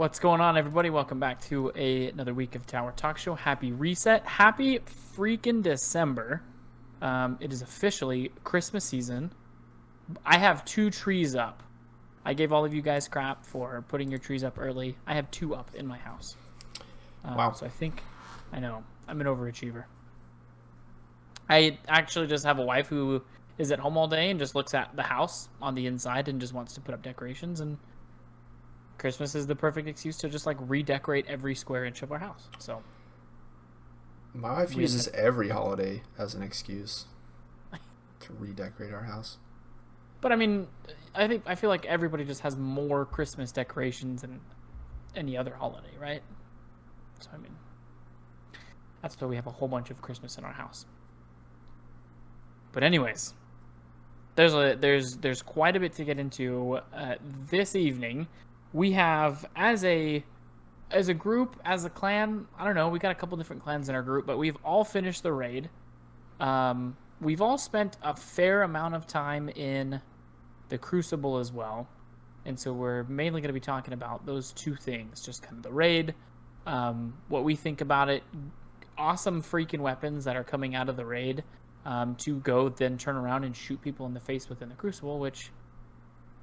What's going on, everybody? Welcome back to another week of Tower Talk Show. Happy reset. Happy freaking December. It is officially Christmas season. I have 2 trees up. I gave all of you guys crap for putting your trees up early. I have 2 up in my house. Wow. So I know, I'm an overachiever. I actually just have a wife who is at home all day and just looks at the house on the inside and just wants to put up decorations, and Christmas is the perfect excuse to just like redecorate every square inch of our house. So my wife uses every holiday as an excuse to redecorate our house. But I mean, I feel like everybody just has more Christmas decorations than any other holiday, right? So I mean, that's why we have a whole bunch of Christmas in our house. But anyways, there's quite a bit to get into this evening. We have as a group, as a clan, I don't know, we got a couple different clans in our group, but we've all finished the raid. We've all spent a fair amount of time in the Crucible as well. And so we're mainly going to be talking about those 2 things, just kind of the raid, what we think about it, awesome freaking weapons that are coming out of the raid, to go then turn around and shoot people in the face within the Crucible, which,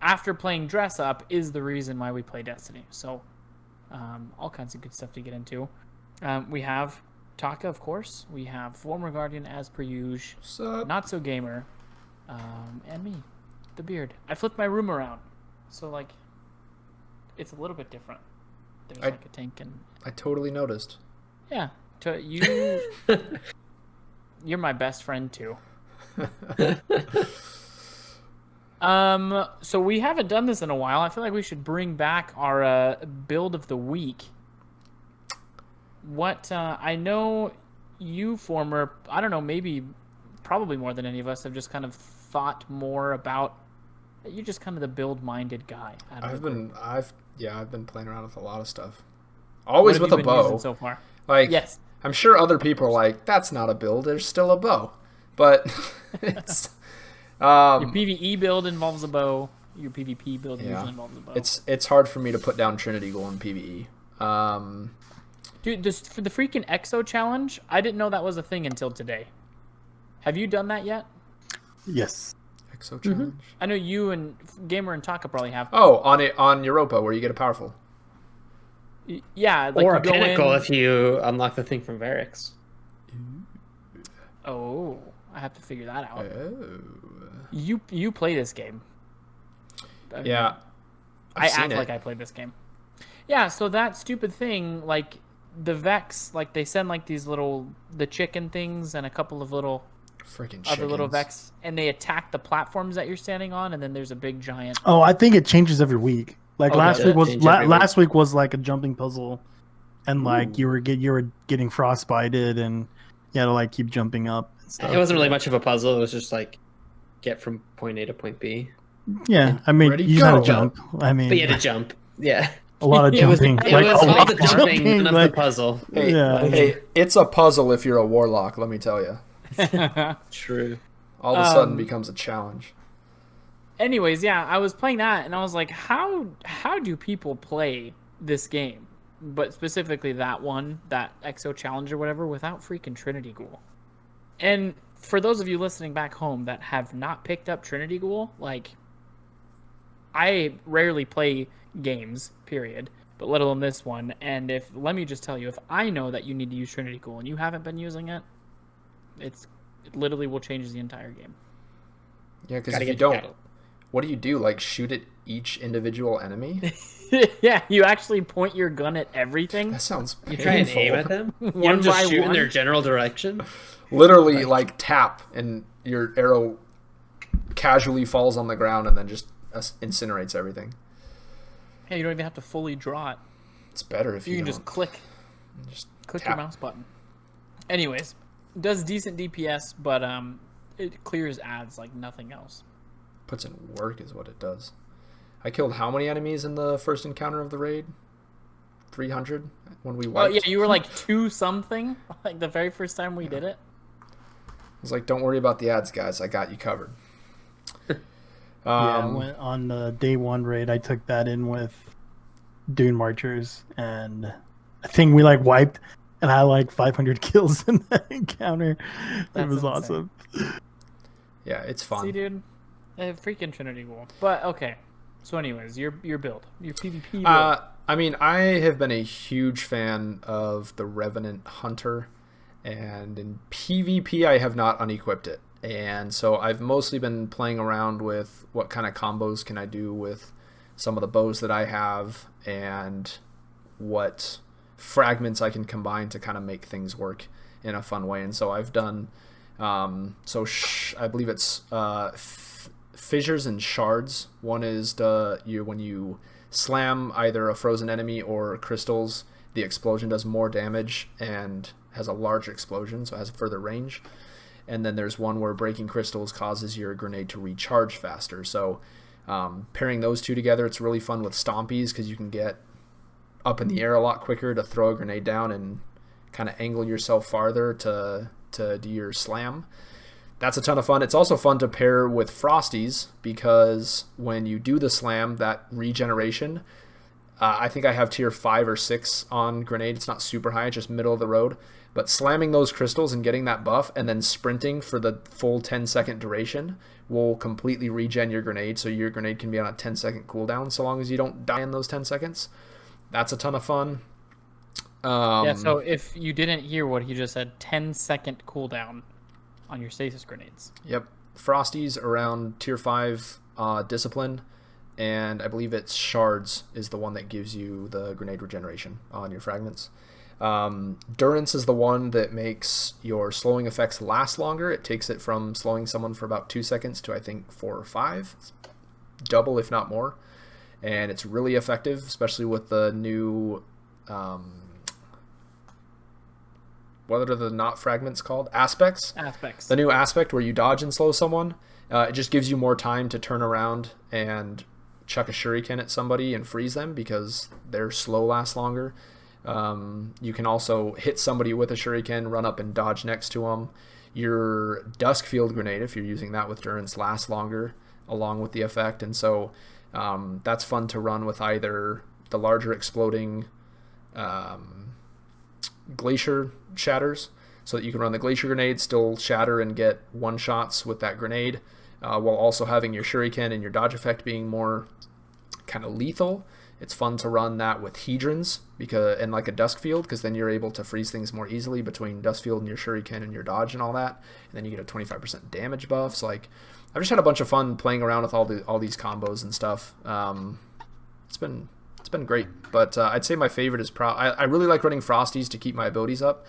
after playing Dress Up, is the reason why we play Destiny. So, all kinds of good stuff to get into. We have Taka, of course. We have former Guardian, as per usual. Not So Gamer. And me, the beard. I flipped my room around. So, like, it's a little bit different. There's like a tank and... I totally noticed. Yeah. You're my best friend, too. So we haven't done this in a while. I feel like we should bring back our build of the week. What I know you I don't know, probably more than any of us have just kind of thought more about. You're just kind of the build-minded guy. I've been playing around with a lot of stuff. Always with a bow so far. Like, yes. I'm sure other people are like, that's not a build, there's still a bow. But it's your PvE build involves a bow. Your PvP build usually involves a bow. It's hard for me to put down Trinity Ghoul in PvE. Dude, for the freaking Exo challenge, I didn't know that was a thing until today. Have you done that yet? Yes. Exo challenge? I know you and Gamer and Taka probably have. Oh, on Europa, where you get a powerful. Yeah, like or you a go pinnacle in... if you unlock the thing from Varix. Oh, I have to figure that out. Oh. You play this game. Yeah. I act like I played this game. Yeah, so that stupid thing, like the Vex, like they send like these the chicken things and a couple of little freaking other little Vex, and they attack the platforms that you're standing on, and then there's a big giant. Oh, I think it changes every week. Like last week was like a jumping puzzle, and like you were getting frostbited, and you had to like keep jumping up and stuff. It wasn't really much of a puzzle. It was just like get from point A to point B. Yeah, I mean you just had to jump. I mean, but you had to jump. Yeah, a lot of jumping. It was all the jumping, none of the puzzle. Hey, it's a puzzle if you're a warlock. Let me tell you. True. All of a sudden becomes a challenge. Anyways, yeah, I was playing that, and I was like, how do people play this game? But specifically that one, that Exo Challenge or whatever, without freaking Trinity Ghoul. And for those of you listening back home that have not picked up Trinity Ghoul, like, I rarely play games, period, but let alone this one. And let me just tell you, if I know that you need to use Trinity Ghoul and you haven't been using it, it literally will change the entire game. Yeah, because if you don't... What do? Like, shoot at each individual enemy? Yeah, you actually point your gun at everything. That sounds painful. You try and aim at them? You don't just shoot in their general direction? Literally, like, tap, and your arrow casually falls on the ground and then just incinerates everything. Yeah, you don't even have to fully draw it. It's better if you can just click. Just click your mouse button. Anyways, does decent DPS, but it clears ads like nothing else. Puts in work is what it does. I killed how many enemies in the first encounter of the raid? 300 when we wiped. Oh yeah, you were like 2 something like the very first time we did it. I was like, don't worry about the ads, guys. I got you covered. Yeah, on the day 1 raid, I took that in with Dune Marchers, and I think we like wiped and had like 500 kills in that encounter. It was insane. awesome. Yeah, it's fun. See, dude, freaking Trinity War. But okay, so anyways, your build, your PvP build. I mean, I have been a huge fan of the Revenant Hunter, and in PvP I have not unequipped it. And so I've mostly been playing around with what kind of combos can I do with some of the bows that I have, and what fragments I can combine to kind of make things work in a fun way. And so I've done, I believe it's fissures and shards. One is when you slam either a frozen enemy or crystals, the explosion does more damage and has a larger explosion, so it has further range. And then there's one where breaking crystals causes your grenade to recharge faster. So pairing those two together, it's really fun with stompies because you can get up in the air a lot quicker to throw a grenade down and kind of angle yourself farther to do your slam. That's a ton of fun. It's also fun to pair with Frosties because when you do the slam, that regeneration, I think I have tier 5 or 6 on grenade. It's not super high, it's just middle of the road. But slamming those crystals and getting that buff and then sprinting for the full 10-second duration will completely regen your grenade, so your grenade can be on a 10-second cooldown so long as you don't die in those 10 seconds. That's a ton of fun. Yeah, so if you didn't hear what he just said, 10-second cooldown on your stasis grenades. Yep. Frosties around tier 5 discipline, and I believe it's shards is the one that gives you the grenade regeneration on your fragments. Durance is the one that makes your slowing effects last longer. It takes it from slowing someone for about 2 seconds to I think 4 or 5. It's double if not more. And it's really effective, especially with the new what are the not fragments called? Aspects. The new aspect where you dodge and slow someone. It just gives you more time to turn around and chuck a shuriken at somebody and freeze them because their slow lasts longer. You can also hit somebody with a shuriken, run up and dodge next to them. Your dusk field grenade, if you're using that with Durance, lasts longer along with the effect. And so that's fun to run with either the larger exploding glacier shatters, so that you can run the glacier grenade, still shatter and get one shots with that grenade, while also having your shuriken and your dodge effect being more kind of lethal. It's fun to run that with Hedrons and like a dusk field, because then you're able to freeze things more easily between dusk field and your shuriken and your dodge and all that, and then you get a 25% damage buff. So like I've just had a bunch of fun playing around with all these combos and stuff. It's been great, but I'd say my favorite is I really like running Frosties to keep my abilities up,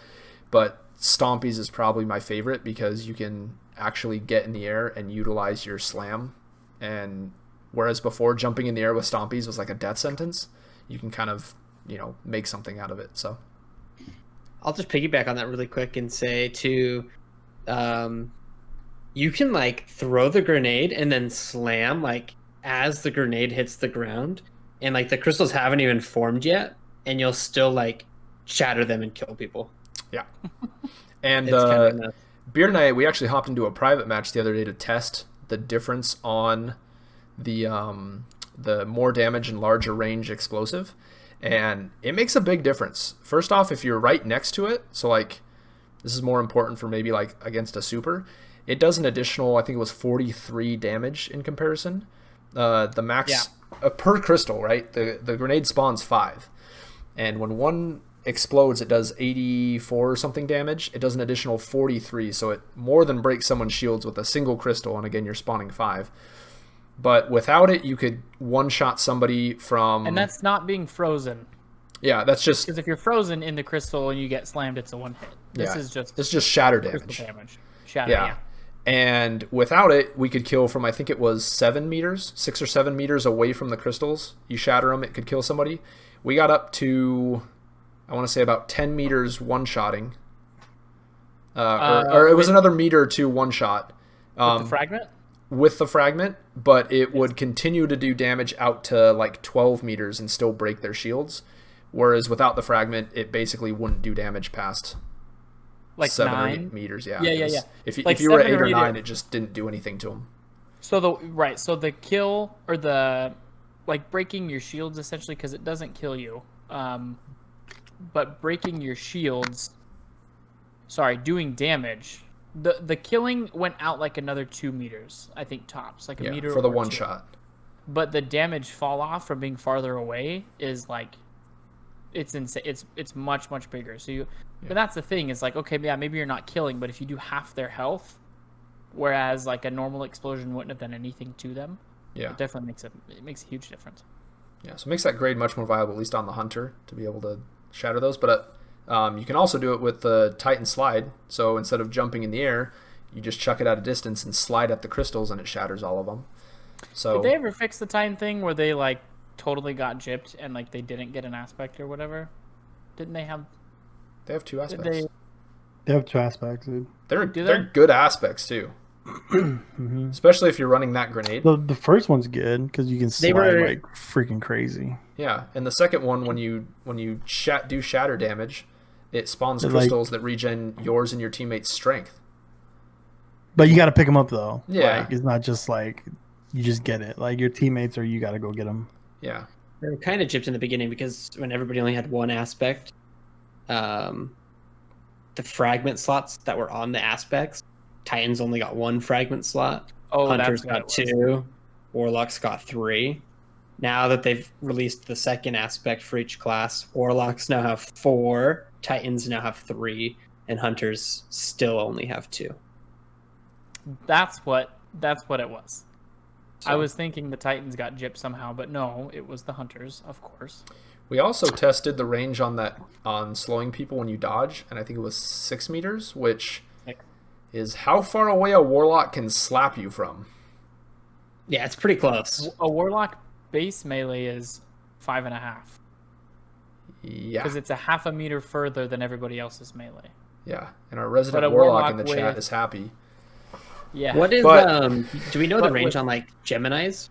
but Stompies is probably my favorite because you can actually get in the air and utilize your slam, and whereas before jumping in the air with Stompies was like a death sentence, you can kind of make something out of it. So I'll just piggyback on that really quick and say you can like throw the grenade and then slam like as the grenade hits the ground, and like the crystals haven't even formed yet, and you'll still like shatter them and kill people. Yeah. And It's Beard and I, we actually hopped into a private match the other day to test the difference on the more damage and larger range explosive, and it makes a big difference. First off, if you're right next to it, so like this is more important for maybe like against a super, it does an additional, I think it was 43 damage in comparison. The max per crystal, right? The grenade spawns 5, and when one explodes, it does 84 or something damage. It does an additional 43, so it more than breaks someone's shields with a single crystal, and again, you're spawning 5. But without it, you could one-shot somebody from... And that's not being frozen. Yeah, that's just... Because if you're frozen in the crystal and you get slammed, it's a one-hit. This is just... It's just shatter damage. Crystal damage. Shatter, yeah. And without it, we could kill from, I think it was 6 or 7 meters away from the crystals. You shatter them, it could kill somebody. We got up to, I want to say about 10 meters one-shotting. Or it was another meter to one-shot. With the fragment? With the fragment, but it would continue to do damage out to like 12 meters and still break their shields. Whereas without the fragment, it basically wouldn't do damage past like 7 9? or 8 meters. Yeah. Yeah. If Like you were 8 7 or or 8 9, it just didn't do anything to them. So the kill or the like breaking your shields essentially, because it doesn't kill you. But breaking your shields, doing damage. The killing went out like another 2 meters, I think tops, like a meter for the or one two. shot. But the damage fall off from being farther away is like, it's insane. It's much bigger. So but that's the thing. Is like, okay, yeah, maybe you're not killing, but if you do half their health, whereas like a normal explosion wouldn't have done anything to them. Yeah, it definitely makes a huge difference. Yeah, so it makes that grade much more viable, at least on the hunter, to be able to shatter those. But you can also do it with the Titan slide. So instead of jumping in the air, you just chuck it at a distance and slide at the crystals, and it shatters all of them. So did they ever fix the Titan thing where they like totally got gypped and like they didn't get an aspect or whatever? Didn't they have? They have 2 aspects. They have 2 aspects, dude. They're good aspects too. Especially if you're running that grenade. The first one's good because you can slide like freaking crazy. Yeah, and the second one, when you do shatter damage, it spawns crystals that regen yours and your teammates' strength. But you got to pick them up though. Yeah, like, it's not just like you just get it. Like your teammates, or you got to go get them. Yeah, they were kind of gypped in the beginning because when everybody only had 1 aspect, the fragment slots that were on the aspects, Titans only got 1 fragment slot. Oh, Hunters got 2. Warlocks got 3. Now that they've released the second aspect for each class, Warlocks now have 4, Titans now have 3, and Hunters still only have 2. That's what it was. So, I was thinking the Titans got gypped somehow, but no, it was the Hunters, of course. We also tested the range on slowing people when you dodge, and I think it was 6 meters, which is how far away a Warlock can slap you from. Yeah, it's pretty close. A Warlock base melee is 5.5. Yeah. Because it's a half a meter further than everybody else's melee. Yeah, and our resident Warlock in the chat is happy. Yeah. What is do we know the range on like Gemini's?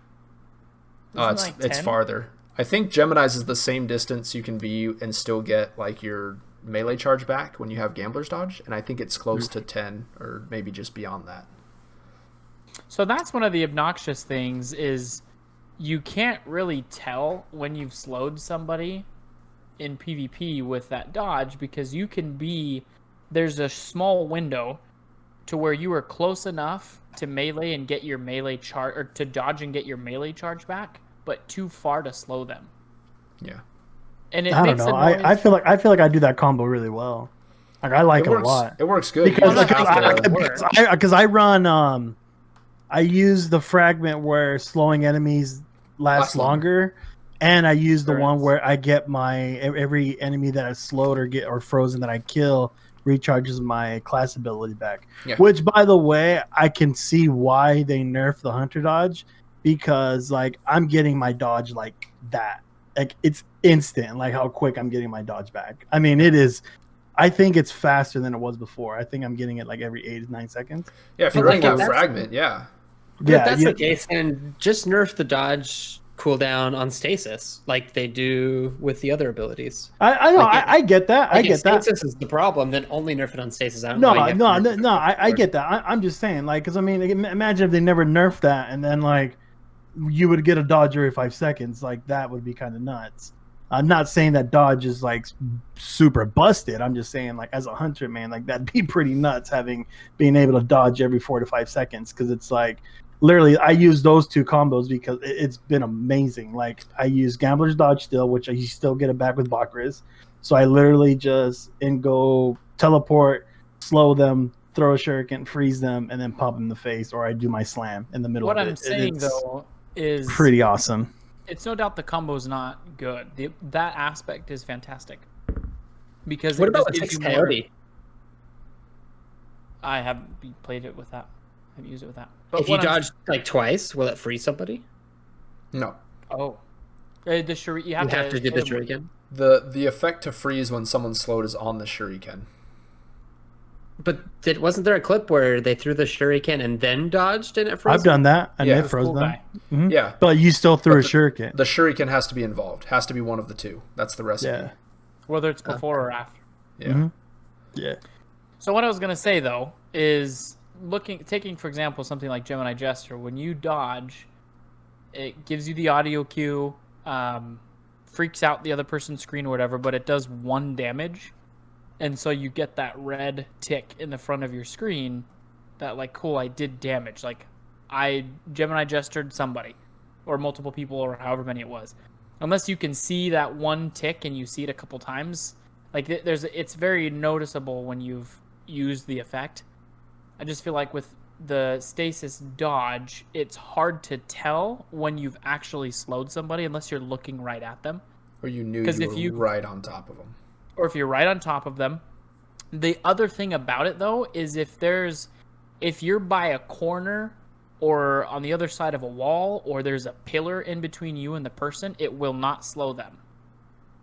It's farther. I think Gemini's is the same distance you can be and still get like your melee charge back when you have Gambler's Dodge, and I think it's close to 10 or maybe just beyond that. So that's one of the obnoxious things is you can't really tell when you've slowed somebody in PvP with that dodge because there's a small window to where you are close enough to melee and get your melee charge, or to dodge and get your melee charge back, but too far to slow them. Yeah. And it I makes don't know. I feel like I do that combo really well. Like I like it a lot. It works good because I run I use the fragment where slowing enemies lasts longer, and I use the one where I get every enemy that is slowed or frozen that I kill recharges my class ability back. Yeah. Which, by the way, I can see why they nerfed the Hunter dodge, because like I'm getting my dodge like that. Like it's instant, like how quick I'm getting my dodge back. I mean, it is. I think it's faster than it was before. I think I'm getting it like every 8 to 9 seconds. Yeah, if you're running that fragment, yeah. But if that's the case, then just nerf the dodge cooldown on stasis, like they do with the other abilities. I know, like I get that. I get that. Stasis is the problem. Then only nerf it on stasis. I get that. I'm just saying, like, because I mean, imagine if they never nerfed that, and then like you would get a dodge every 5 seconds. Like that would be kind of nuts. I'm not saying that dodge is like super busted. I'm just saying, like, as a hunter, man, like that'd be pretty nuts being able to dodge every 4 to 5 seconds, because it's like. Literally, I use those 2 combos because it's been amazing. Like, I use Gambler's Dodge still, which you still get it back with Bakriz. So I literally just go teleport, slow them, throw a shuriken, freeze them, and then pop them in the face, or I do my slam in the middle of it. What I'm saying, though, is... pretty awesome. It's no doubt the combo's not good. That aspect is fantastic. Because what about the Coyote? I haven't played it with that. I haven't used it with that. But if you dodge like twice, will it freeze somebody? No. Oh, you have to do the shuriken. The effect to freeze when someone's slowed is on the shuriken. But wasn't there a clip where they threw the shuriken and then dodged and it froze? I've done that and it froze them. Mm-hmm. Yeah, but you still threw a shuriken. The shuriken has to be involved. Has to be one of the 2. That's the recipe. Yeah. Whether it's before or after. Yeah. Mm-hmm. Yeah. So what I was gonna say though is taking for example something like Gemini Jester, when you dodge, it gives you the audio cue, freaks out the other person's screen or whatever, but it does 1 damage. And so you get that red tick in the front of your screen that, like, cool, I did damage. Like, I Gemini gestured somebody or multiple people or however many it was. Unless you can see that 1 tick and you see it a couple times, like, it's very noticeable when you've used the effect. I just feel like with the stasis dodge, it's hard to tell when you've actually slowed somebody unless you're looking right at them. Or you knew you were right on top of them. Or if you're right on top of them. The other thing about it, though, is if you're by a corner or on the other side of a wall or there's a pillar in between you and the person, it will not slow them.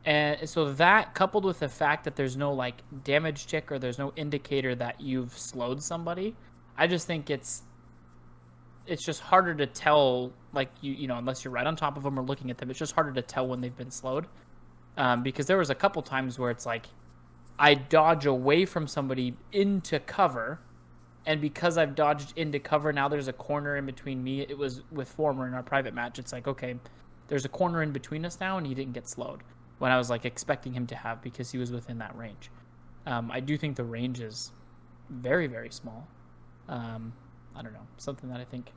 And so that, coupled with the fact that there's no, like, damage tick or there's no indicator that you've slowed somebody, I just think it's just harder to tell, like, you know, unless you're right on top of them or looking at them, it's just harder to tell when they've been slowed. Because there was a couple times where it's like, I dodge away from somebody into cover, and because I've dodged into cover, now there's a corner in between me. It was with Former in our private match. It's like, okay, there's a corner in between us now, and he didn't get slowed when I was, like, expecting him to have, because he was within that range. I do think the range is very, very small. I don't know, something that I think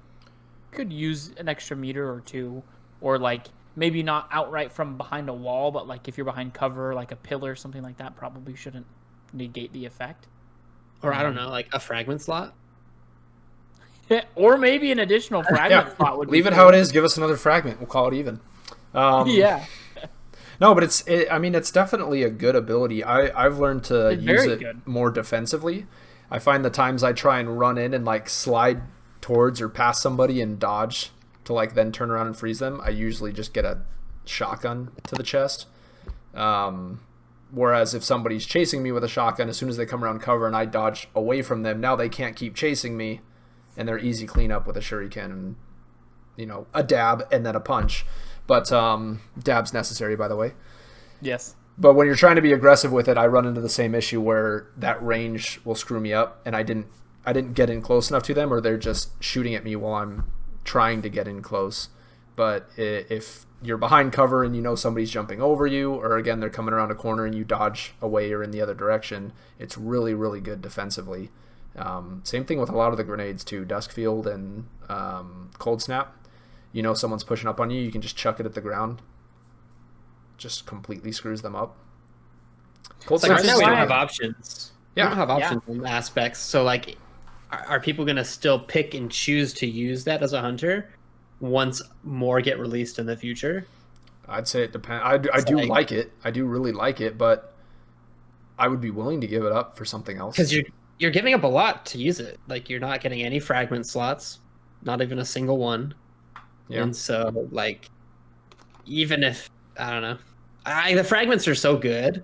could use an extra meter or two, or, like, maybe not outright from behind a wall, but, like, if you're behind cover, like a pillar, something like that, probably shouldn't negate the effect. Or I don't know, like a fragment slot. Or maybe an additional fragment slot would leave be it cool. how it is. Give us another fragment. We'll call it even. Yeah. No, but it's definitely a good ability. I've learned to It's use very it good. more defensively. I find the times I try and run in and, like, slide towards or past somebody and dodge to, like, then turn around and freeze them, I usually just get a shotgun to the chest. Whereas if somebody's chasing me with a shotgun, as soon as they come around cover and I dodge away from them, now they can't keep chasing me, and they're easy cleanup with a shuriken and, you know, a dab and then a punch. But dab's necessary, by the way. Yes. But when you're trying to be aggressive with it, I run into the same issue where that range will screw me up, and I didn't get in close enough to them, or they're just shooting at me while I'm trying to get in close. But if you're behind cover and you know somebody's jumping over you, or again they're coming around a corner and you dodge away or in the other direction, it's really, really good defensively. Same thing with a lot of the grenades too, Duskfield and Cold Snap. You know someone's pushing up on you, you can just chuck it at the ground. Just completely screws them up. Cold Snap, right now we don't have options. Yeah. We don't have options in aspects. So, like, are people going to still pick and choose to use that as a hunter once more get released in the future? I'd say it depends. I do like it. I do really like it, but I would be willing to give it up for something else. Because you're giving up a lot to use it. Like, you're not getting any fragment slots, not even a single one. Yeah. And so, like, even if, I don't know, the fragments are so good,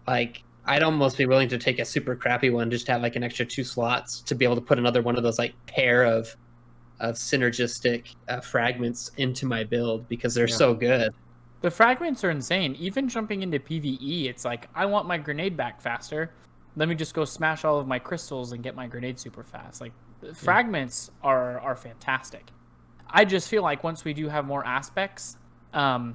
like, I'd almost be willing to take a super crappy one just to have, like, an extra 2 slots to be able to put another one of those, like, pair of synergistic fragments into my build, because they're so good. The fragments are insane. Even jumping into PvE, it's like, I want my grenade back faster. Let me just go smash all of my crystals and get my grenade super fast. Like, fragments are fantastic. I just feel like once we do have more aspects, I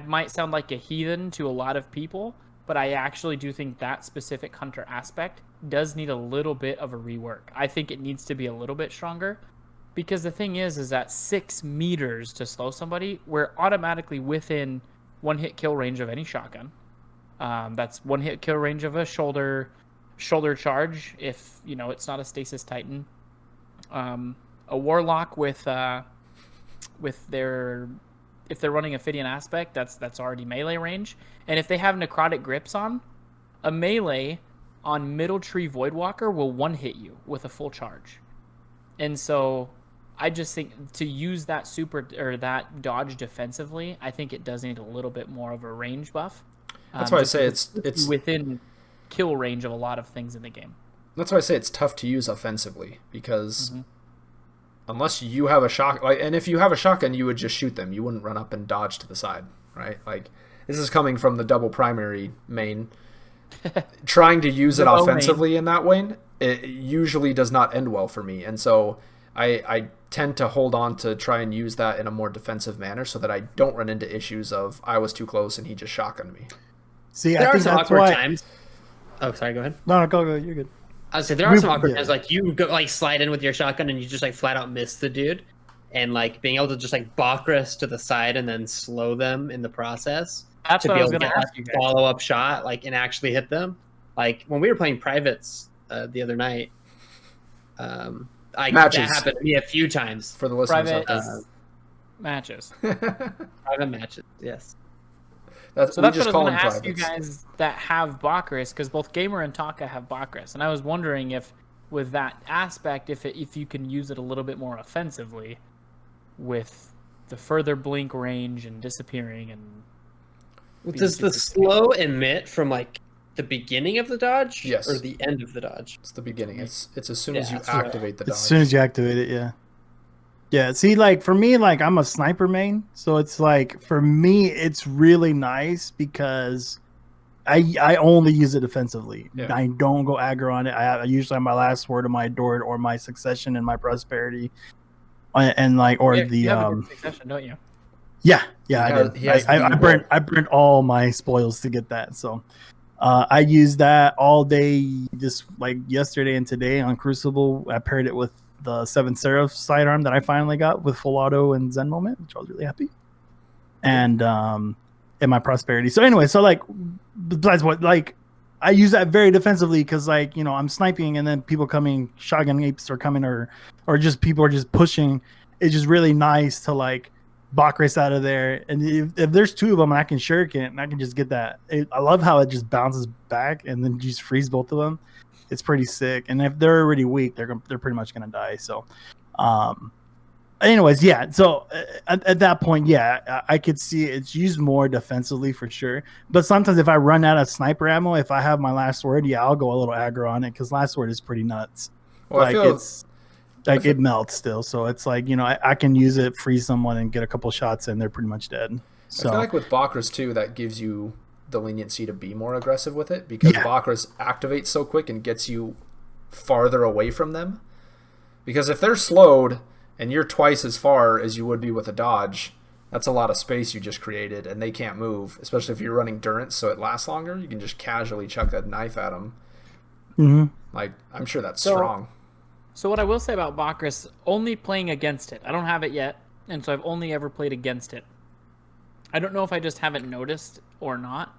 might sound like a heathen to a lot of people, but I actually do think that specific hunter aspect does need a little bit of a rework. I think it needs to be a little bit stronger, because the thing is that 6 meters to slow somebody, we're automatically within 1-hit kill range of any shotgun. That's 1-hit kill range of a shoulder charge if, you know, it's not a stasis titan. A warlock with their, if they're running a Ophidian aspect, that's already melee range. And if they have necrotic grips on, a melee on Middle Tree Voidwalker will 1-hit you with a full charge. And so I just think to use that super or that dodge defensively, I think it does need a little bit more of a range buff. That's why I say it's within kill range of a lot of things in the game. That's why I say it's tough to use offensively, because unless you have a shotgun, and if you have a shotgun, you would just shoot them. You wouldn't run up and dodge to the side, right? Like, this is coming from the double primary main. Trying to use it offensively in that way, it usually does not end well for me. And so I tend to hold on to try and use that in a more defensive manner so that I don't run into issues of I was too close and he just shotgunned me. See, There I are think some that's awkward why. times. Oh, sorry. Go ahead. No, go. You're good. I would say there are some awkward Yeah. times, like you go like slide in with your shotgun and you just like flat out miss the dude, and like being able to just like Bakris to the side and then slow them in the process That's to what be I was able to gonna get ask you a guys. follow up shot like and actually hit them. Like when we were playing privates the other night, that Matches. happened to me a few times. For the listeners out Private there. matches. Private matches, yes. That's, So we that's what just I was call going them to ask you privates. guys that have Bakris, because both Gamer and Taka have Bakris, and I was wondering if, with that aspect, if you can use it a little bit more offensively, with the further blink range and disappearing and. Does the slow emit from like the beginning of the dodge, Yes. or the end of the dodge? It's the beginning. It's as soon Yeah, as you that's right. activate the dodge. As soon as you activate it, yeah. Yeah, see, like, for me, like, I'm a sniper main, so it's like, for me, it's really nice because I only use it defensively. Yeah. I don't go aggro on it. I usually have my last word of my Dort or my succession and my prosperity, and like, or You have a good succession, don't you? yeah, He I has- did. he has I the burnt roll. I burnt all my spoils to get that. So I used that all day, just like yesterday and today on Crucible. I paired it with the Seven Seraph sidearm that I finally got with full auto and Zen Moment, which I was really happy. And my prosperity. So anyway, so like besides what, like, I use that very defensively because, like, you know, I'm sniping and then people coming, shotgun apes are coming, or just people are just pushing. It's just really nice to like Bach race out of there. And if there's two of them, I can shuriken it and I can just get that. I love how it just bounces back and then just freeze both of them. It's pretty sick. And if they're already weak, they're pretty much gonna die. So, anyways, yeah. So at that point, yeah, I could see it's used more defensively for sure. But sometimes if I run out of sniper ammo, if I have my last word, yeah, I'll go a little aggro on it because last word is pretty nuts. Well, like it's like it melts still. So it's like, you know, I can use it, freeze someone, and get a couple shots, and they're pretty much dead. So I feel like with Bakris too, that gives you the leniency to be more aggressive with it because Bakris activates so quick and gets you farther away from them. Because if they're slowed and you're twice as far as you would be with a dodge, that's a lot of space you just created, and they can't move. Especially if you're running Durance, so it lasts longer. You can just casually chuck a knife at them. Mm-hmm. Like, I'm sure that's strong. So what I will say about Bakris, only playing against it. I don't have it yet, and so I've only ever played against it. I don't know if I just haven't noticed or not,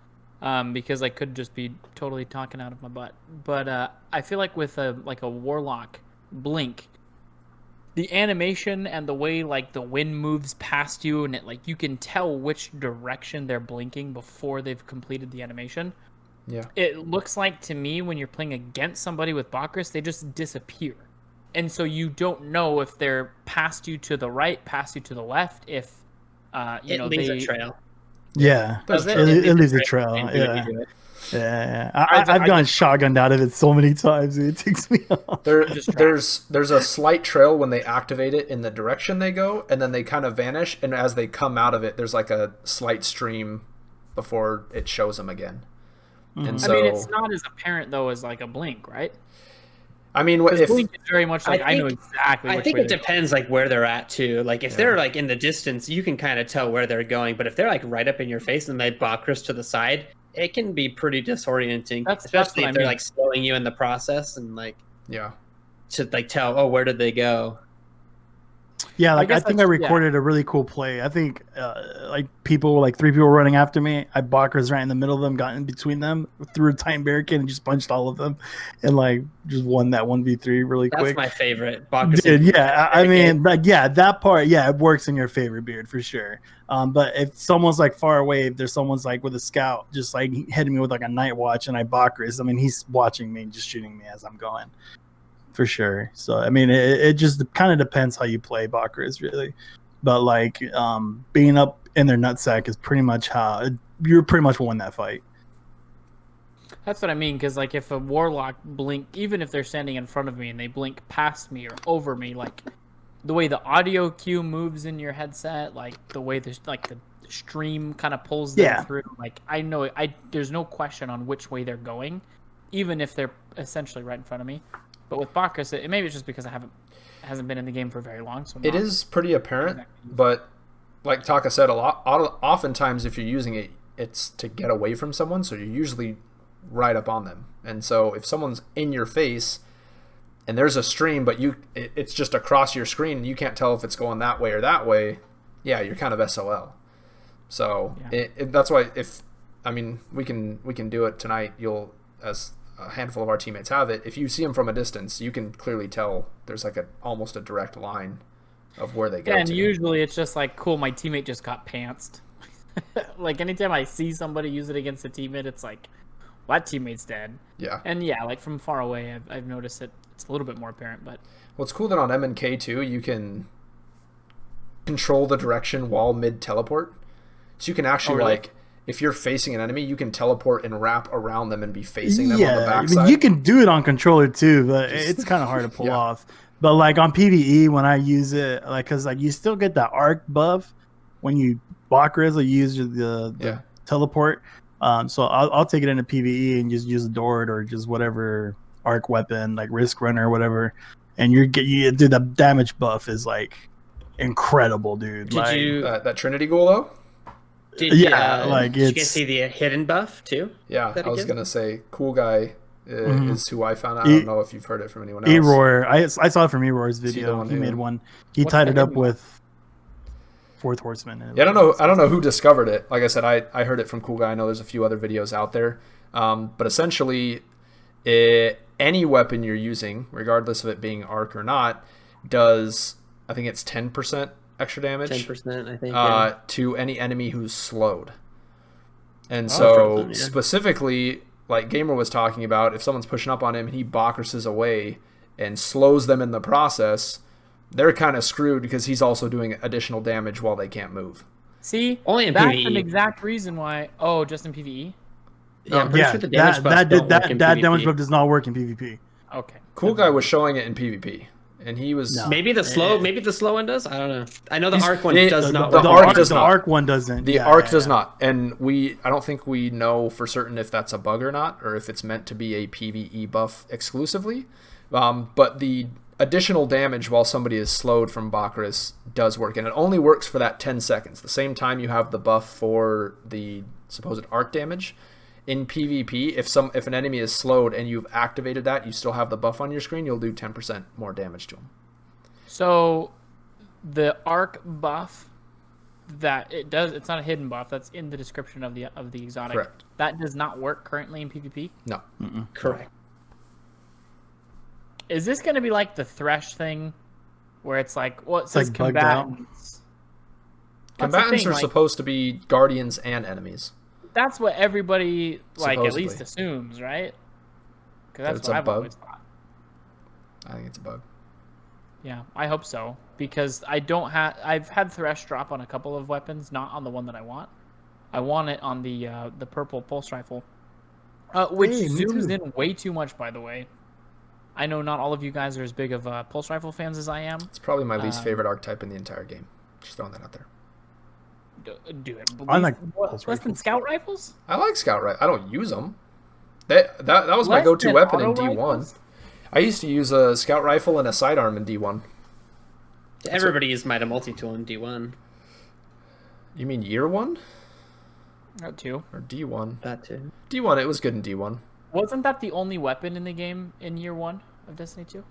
because I could just be totally talking out of my butt. But I feel like with a Warlock blink, the animation and the way like the wind moves past you, and it like you can tell which direction they're blinking before they've completed the animation. Yeah. It looks like to me when you're playing against somebody with Bakris, they just disappear. And so you don't know if they're past you to the right, past you to the left, if It leaves a trail. Yeah, Does it? it leaves a trail. And Yeah. you do it. Yeah. I I've gotten just- shotgunned out of it so many times. It takes me off. There's a slight trail when they activate it in the direction they go, and then they kind of vanish. And as they come out of it, there's like a slight stream before it shows them again. And so, I mean, it's not as apparent though as like a blink, right? I mean, Because if blink is very much like I know exactly. I which think way it they're depends like where they're at too. Like if they're like in the distance, you can kind of tell where they're going. But if they're like right up in your face and they Bakris to the side, it can be pretty disorienting. That's Especially what if I they're mean. like slowing you in the process and like yeah, to like tell, oh, where did they go? Yeah, like I guess think I that's- yeah. recorded a really cool play. I think like people, like 3 people running after me. I Bakris right in the middle of them, got in between them, threw a time barricade, and just punched all of them, and like just won that 1v3 really That's quick. my favorite. Bakris Dude, and- yeah, I mean, like, yeah, that part, yeah, it works in your favor, Beard, for sure. But if someone's like far away, if there's someone's like with a scout, just like hitting me with like a night watch, and I Bakris, I mean, he's watching me, just shooting me as I'm going, for sure. So I mean, it just kind of depends how you play Bakris, really. But like, being up in their nutsack is pretty much how you're pretty much won that fight. That's what I mean, because like if a Warlock blink, even if they're standing in front of me and they blink past me or over me, like the way the audio cue moves in your headset, like the way the stream kind of pulls them through, like I know there's no question on which way they're going, even if they're essentially right in front of me. But with Bacchus, maybe it's just because it hasn't been in the game for very long. So It is pretty apparent, exactly. but like Taka said, oftentimes if you're using it, it's to get away from someone, so you're usually right up on them. And so if someone's in your face and there's a stream, but it's just across your screen and you can't tell if it's going that way or that way, yeah, you're kind of SOL. So that's why we can do it tonight. As a handful of our teammates have it, if you see them from a distance, you can clearly tell there's like almost a direct line of where they go. Yeah, and to. usually it's just like, cool, my teammate just got pantsed. Like anytime I see somebody use it against a teammate, it's like, well, that teammate's dead. Yeah. And yeah, like from far away, I've noticed it's a little bit more apparent. But well, it's cool that on MNK too, you can control the direction while mid teleport, so you can actually like. If you're facing an enemy, you can teleport and wrap around them and be facing them on the backside. I mean, you can do it on controller too, but it's kind of hard to pull off. But like on PvE, when I use it, like, cause like you still get that arc buff when you Bakriz or use the teleport. So I'll take it into PvE and just use a Dort or just whatever arc weapon, like Risk Runner or whatever, and dude, the damage buff is like incredible, dude. Did you that Trinity Ghoul though? Did you it's see the hidden buff too? Yeah, I was gonna say, Cool Guy is who I found out. I don't know if you've heard it from anyone else. Error, I saw it from Error's video. He made one. He tied it up with Fourth Horseman. Yeah, I don't know who discovered it. Like I said, I heard it from Cool Guy. I know there's a few other videos out there, but essentially, any weapon you're using, regardless of it being arc or not, does, I think it's 10% extra damage 10%, I think, to any enemy who's slowed. And so specifically, like Gamer was talking about, if someone's pushing up on him and he Bakrises away and slows them in the process, they're kind of screwed because he's also doing additional damage while they can't move. See, only in that's PvE. an exact reason why. Oh, just in PvE. Yeah, I'm pretty sure the damage buff that damage buff does not work in PvP. Okay. Cool Guy was showing it in PvP. And he was maybe the slow one does. I don't know. I know the arc one does not. The arc does not. The arc one doesn't. The arc does not. And I don't think we know for certain if that's a bug or not, or if it's meant to be a PvE buff exclusively. But the additional damage while somebody is slowed from Bakris does work, and it only works for that 10 seconds. The same time you have the buff for the supposed arc damage. In PvP, if an enemy is slowed and you've activated that, you still have the buff on your screen, you'll do 10% more damage to them. So the arc buff that it does, it's not a hidden buff, that's in the description of the exotic. Correct. That does not work currently in PvP? No. Correct. Is this going to be like the Thresh thing where it's like, well, it says like combatants. Combatants are supposed to be guardians and enemies. That's what everybody Supposedly. at least assumes, right? Because that's That what it's a I've bug? always thought. I think it's a bug. Yeah, I hope so, because I've had Thresh drop on a couple of weapons, not on the one that I want. I want it on the purple pulse rifle, which zooms in way too much, by the way. I know not all of you guys are as big of pulse rifle fans as I am. It's probably my least favorite archetype in the entire game. Just throwing that out there. Do it. I like less than scout rifles. I like scout rifles. I don't use them. That was my go-to than weapon in auto D1. rifles? I used to use a scout rifle and a sidearm in D1. Everybody used Might multi-tool in D1. You mean year one? That too. Or D1? That too. D1, it was good in D1. Wasn't that the only weapon in the game in year 1 of Destiny 2?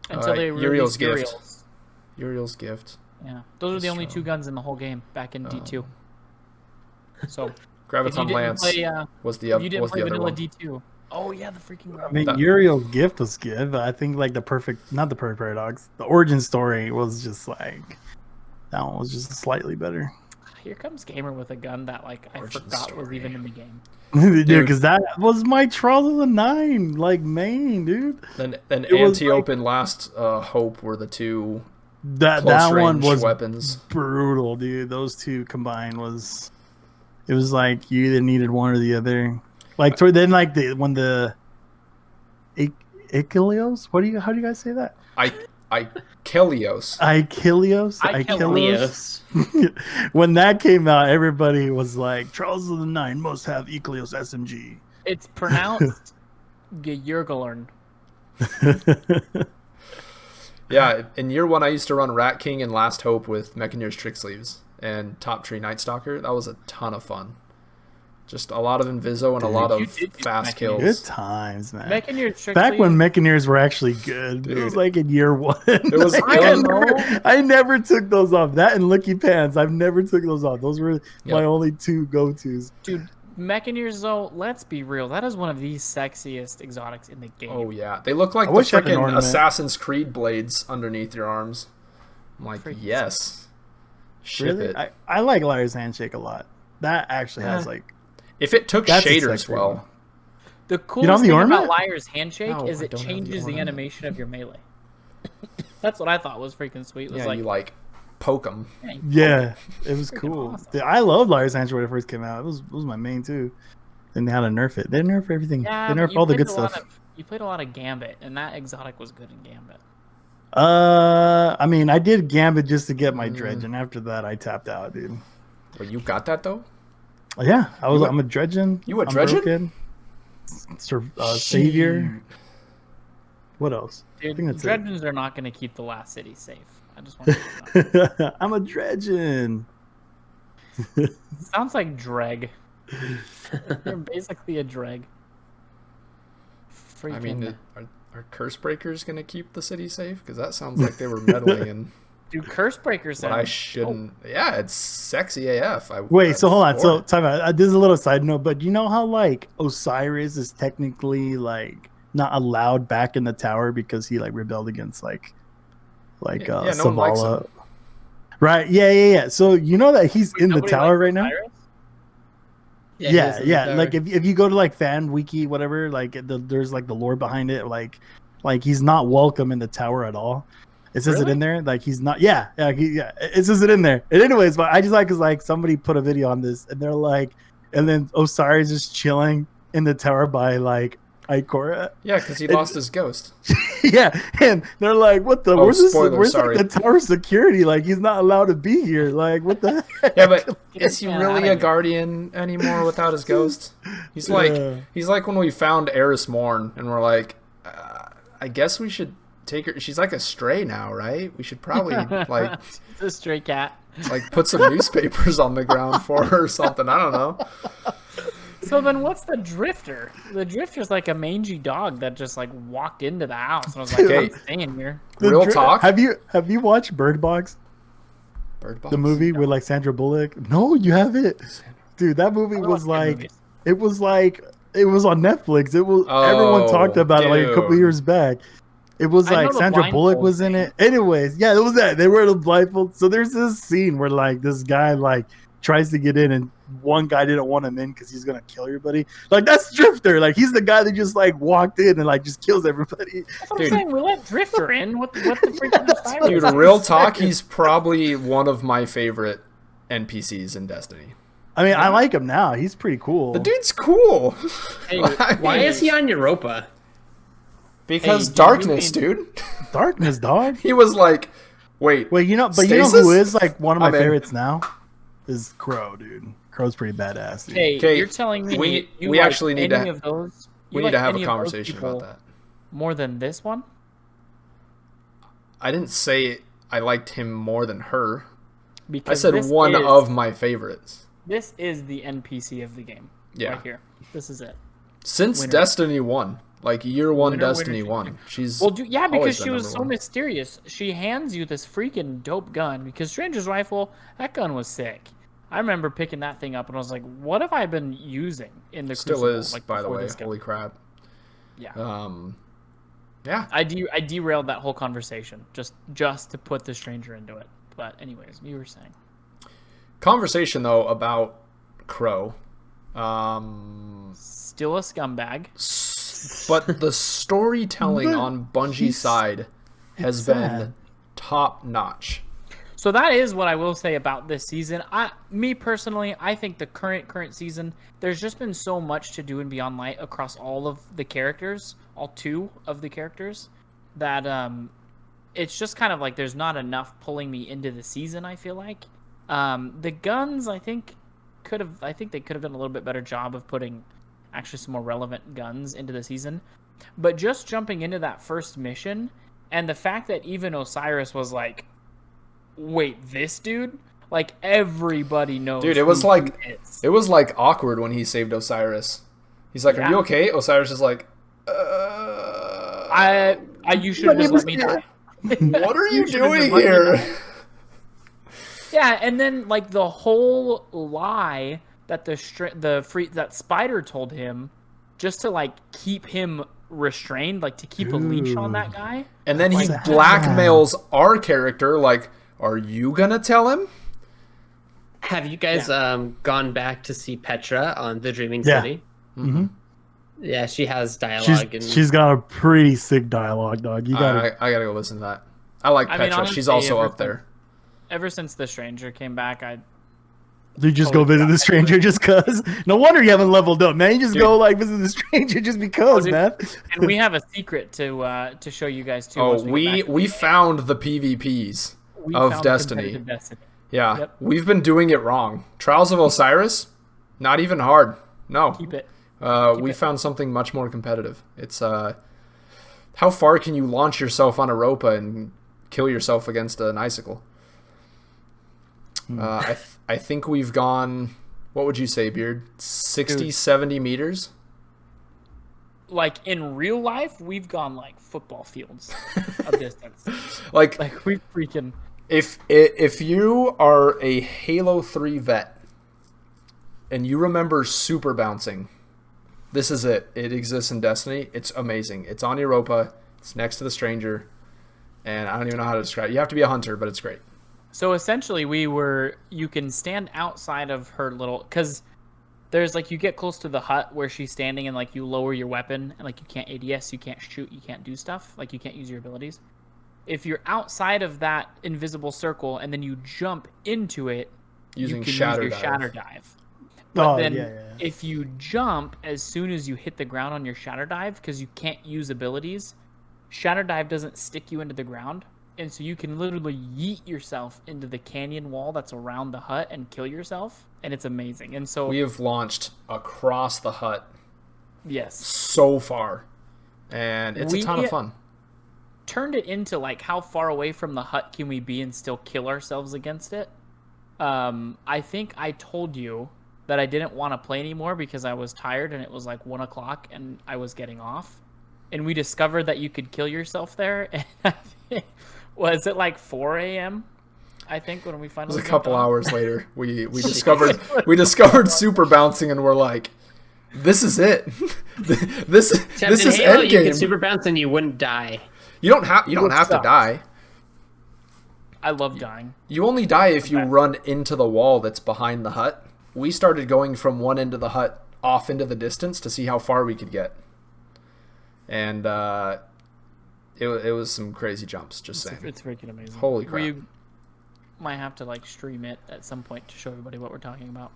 Until they Uriel's released gift. Uriel's. Uriel's gift. Yeah, those are the only So- 2 guns in the whole game back in D2. So if you Graviton didn't Lance play, was the if you didn't was play the other vanilla one. D2. Oh yeah, the freaking. I mean, That- Uriel's gift was good, but I think like not the perfect paradox. The origin story was just like that one was just slightly better. Here comes Gamer with a gun that like I Origin forgot was story. even in the game. Dude, because that was my Trials of the Nine, like main dude. Then It was Antiope and Last Hope were the two That close one range was weapons. brutal, dude. Those two combined was like you either needed one or the other. Like toward then, like when the Ichilios, how do you guys say that? Kelios. Ichilios. When that came out, everybody was like, Trials of the Nine must have Ichilios SMG. It's pronounced Gjurgelern. Yeah, in year one, I used to run Rat King and Last Hope with Mechanier's Trick Sleeves and Top Tree Night Stalker. That was a ton of fun. Just a lot of Inviso and a lot You of did do fast Mechanier's. Good kills. times, man. Mechanier's Trick Back when Sleeve- Mechaneurs were actually good. It was Dude. like in year one. It was- Like, I it was- know. I never took those off. That and Lucky Pants, I've never took those off. Those were my Yep. only two go-tos. Dude, Mechanier's, though, let's be real. That is one of the sexiest exotics in the game. Oh yeah, they look like I the wish I had an freaking ornament. Assassin's Creed blades underneath your arms. I'm like, Freaking yes, ship Really? it. I like Liar's Handshake a lot. That actually has like If it took That's a shaders sexy well, one. The don't coolest have the thing about ornament? Liar's Handshake No, is I it don't have the changes the ornament. animation of your melee. That's what I thought was freaking sweet. It was yeah, like, you like poke them. hey, yeah, it was Freaking cool. awesome. Dude, I loved Liar's Handshake when it first came out. It was my main too. Then they had to nerf it. They nerf everything. yeah, they but nerf you all the played good a lot stuff. you played a lot of Gambit, and that exotic was good in Gambit. I mean, I did Gambit just to get my Mm. dredge, and after that, I tapped out, dude. But you got that though. Yeah, You a- I'm a dredging. you a I'm dredging? broken. Savior. What else? Dude, think that's it. Dredgens are not going to keep the last city safe. I just want to know. I'm a dredging. Sounds like Dreg. You're basically a Dreg. Freaking. I mean, are curse breakers gonna keep the city safe? Because that sounds like they were meddling in dude, Curse Breakers what I shouldn't. Yeah, it's sexy AF. Wait, so hold on. swore So it. time out. This is a little side note, but you know how like Osiris is technically like not allowed back in the tower because he like rebelled against like Yeah, no one likes Savala. him. Right? Yeah. So you know that he's in the Nobody tower likes right now. Osiris? Yeah. Like if you go to like fan wiki whatever, like there's like the lore behind it. Like he's not welcome in the tower at all. It says it Really? in there. Like he's not. Yeah. It says it in there. And anyways, but I just like because like somebody put a video on this and they're like, and then Osiris is chilling in the tower by like Ikora. Yeah, because he lost his ghost. Yeah, and they're like, "What the? Oh, where's this? spoiler, Where's sorry. like the tower security? Like he's not allowed to be here. Like what the? Heck? Yeah, but Get is he the man really outta a here. guardian anymore without his ghost? He's like when we found Eris Morn and we're like, I guess we should take her. She's like a stray now, right? We should probably like It's a stray cat. put some newspapers on the ground for her or something. I don't know. So then what's the Drifter? The Drifter's like a mangy dog that just like walked into the house and was like, Okay. I'm staying here. Real talk. Have you watched Bird Box, Bird Box? the movie with like Sandra Bullock? No, you haven't, dude. That movie I was like like movies. it was on Netflix. It was everyone talked about it like a couple dude. years back. It was I know like the Sandra Bullock blindfold was in thing. it. Anyways, yeah, it was that. They wear the blindfold. So there's this scene where like this guy like tries to get in and one guy didn't want him in because he's gonna kill everybody. Like that's Drifter. Like he's the guy that just like walked in and like just kills everybody. That's what Dude. I'm saying. We let Drifter in. What the freaking Osiris? Dude, real talk. He's probably one of my favorite NPCs in Destiny. I mean, I like him now. He's pretty cool. The dude's cool. Hey, Why is he on Europa? Because Hey, do you darkness, mean- dude. Darkness, dog. He was like, wait, Wait, you know who Stasis? is like one of my I'm in. favorites now? Is Crow, dude. Crow's pretty badass, dude. Hey, Okay, you're telling me we- you we like actually need any to- of those? we you need like to have any a of those conversation about people that. more than this one? I didn't say I liked him more than her. I Because said this one is, of my favorites. This is the NPC of the game. Yeah. Right here. This is it. Since Winner. Destiny 1. Like year one Winner, Destiny winner, 1. She's Well, yeah, because always she been was number so one. mysterious. She hands you this freaking dope gun because Stranger's Rifle, that gun was sick. I remember picking that thing up and I was like, what have I been using in the Still Crucible, is, like, by the before way. this gun? Holy crap. Yeah. Yeah. I derailed that whole conversation just to put the stranger into it. But anyways, you were saying. Conversation though about Crow. Still a scumbag. But the storytelling But on Bungie's he's- side has it's been sad. top notch. So that is what I will say about this season. Me personally, I think the current season, there's just been so much to do in Beyond Light across all of the characters, all 2 of the characters, that it's just kind of like there's not enough pulling me into the season. I feel like the guns, I think they could have done a little bit better job of putting actually some more relevant guns into the season. But just jumping into that first mission, and the fact that even Osiris was like, "Wait, this dude." Like everybody knows. Dude, it was like awkward when he saved Osiris. He's like, "Are you okay?" Osiris is like, you should just let me die. What are you doing here?" Yeah, and then like the whole lie that that Spider told him, just to like keep him restrained, like to keep a leash on that guy. And then he blackmails our character, like, "Are you gonna tell him?" Have you guys gone back to see Petra on the Dreaming City? Mm-hmm. Yeah, she has dialogue. She's got a pretty sick dialogue, dog. You got. I gotta go listen to that. I like Petra. Honestly, she's also up there. Ever since the Stranger came back, You just go visit the Stranger just cause. No wonder you haven't leveled up, man. You just go like visit the Stranger just because, man. And we have a secret to show you guys too. Oh, we found the PvPs of Destiny. Yeah, Yep. We've been doing it wrong. Trials of Osiris, not even hard. No. Keep it. We found something much more competitive. It's how far can you launch yourself on a ropa and kill yourself against an icicle? I think we've gone, what would you say, Beard? 60, Dude. 70 meters? Like in real life, we've gone like football fields of distance. Like we freaking. If you are a Halo 3 vet and you remember super bouncing, this is it. It exists in Destiny. It's amazing. It's on Europa. It's next to the Stranger. And I don't even know how to describe it. You have to be a hunter, but it's great. So essentially you can stand outside of her little, because there's like, you get close to the hut where she's standing and like you lower your weapon and like you can't ADS, you can't shoot, you can't do stuff. Like you can't use your abilities. If you're outside of that invisible circle and then you jump into it, Using you can shatter use your dive. shatter dive. But then yeah. if you jump as soon as you hit the ground on your shatter dive, because you can't use abilities, shatter dive doesn't stick you into the ground. And so you can literally yeet yourself into the canyon wall that's around the hut and kill yourself. And it's amazing. And so we have launched across the hut. Yes. So far. And it's a ton of fun. Turned it into like how far away from the hut can we be and still kill ourselves against it. I think I told you that I didn't want to play anymore because I was tired and it was like 1 o'clock and I was getting off. And we discovered that you could kill yourself there. And was it like 4 a.m.? I think when we finally. It was a couple hours later. We discovered super bouncing and we're like, this is it. this is Halo, endgame. you could super bounce and you wouldn't die. You don't have to die. I love dying. You only die if you run into the wall that's behind the hut. We started going from one end of the hut off into the distance to see how far we could get. And it was some crazy jumps, just saying. It's freaking amazing. Holy crap. You might have to like stream it at some point to show everybody what we're talking about.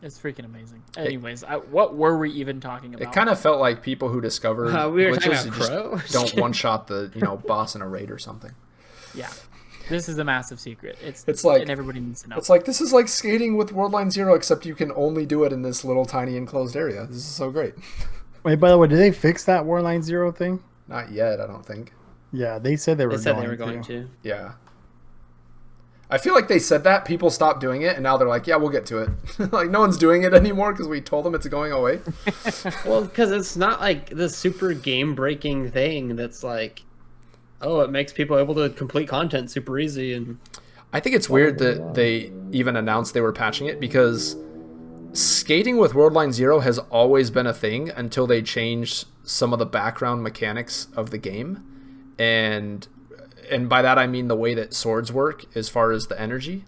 It's freaking amazing. Anyways, what were we even talking about? It kind of felt like people who discovered we were glitches talking about crows. don't one-shot the boss in a raid or something. Yeah. This is a massive secret. It's like, and everybody needs to know. It's like, this is like skating with Worldline Zero, except you can only do it in this little tiny enclosed area. This is so great. Wait, by the way, did they fix that Warline Zero thing? Not yet, I don't think. Yeah, they said they were going to. Yeah. I feel like they said that, people stopped doing it, and now they're like, yeah, we'll get to it. Like, no one's doing it anymore because we told them it's going away. Well, because it's not like the super game-breaking thing that's like, oh, it makes people able to complete content super easy. And I think it's weird that they even announced they were patching it, because skating with Worldline Zero has always been a thing until they changed some of the background mechanics of the game. And by that I mean the way that swords work as far as the energy.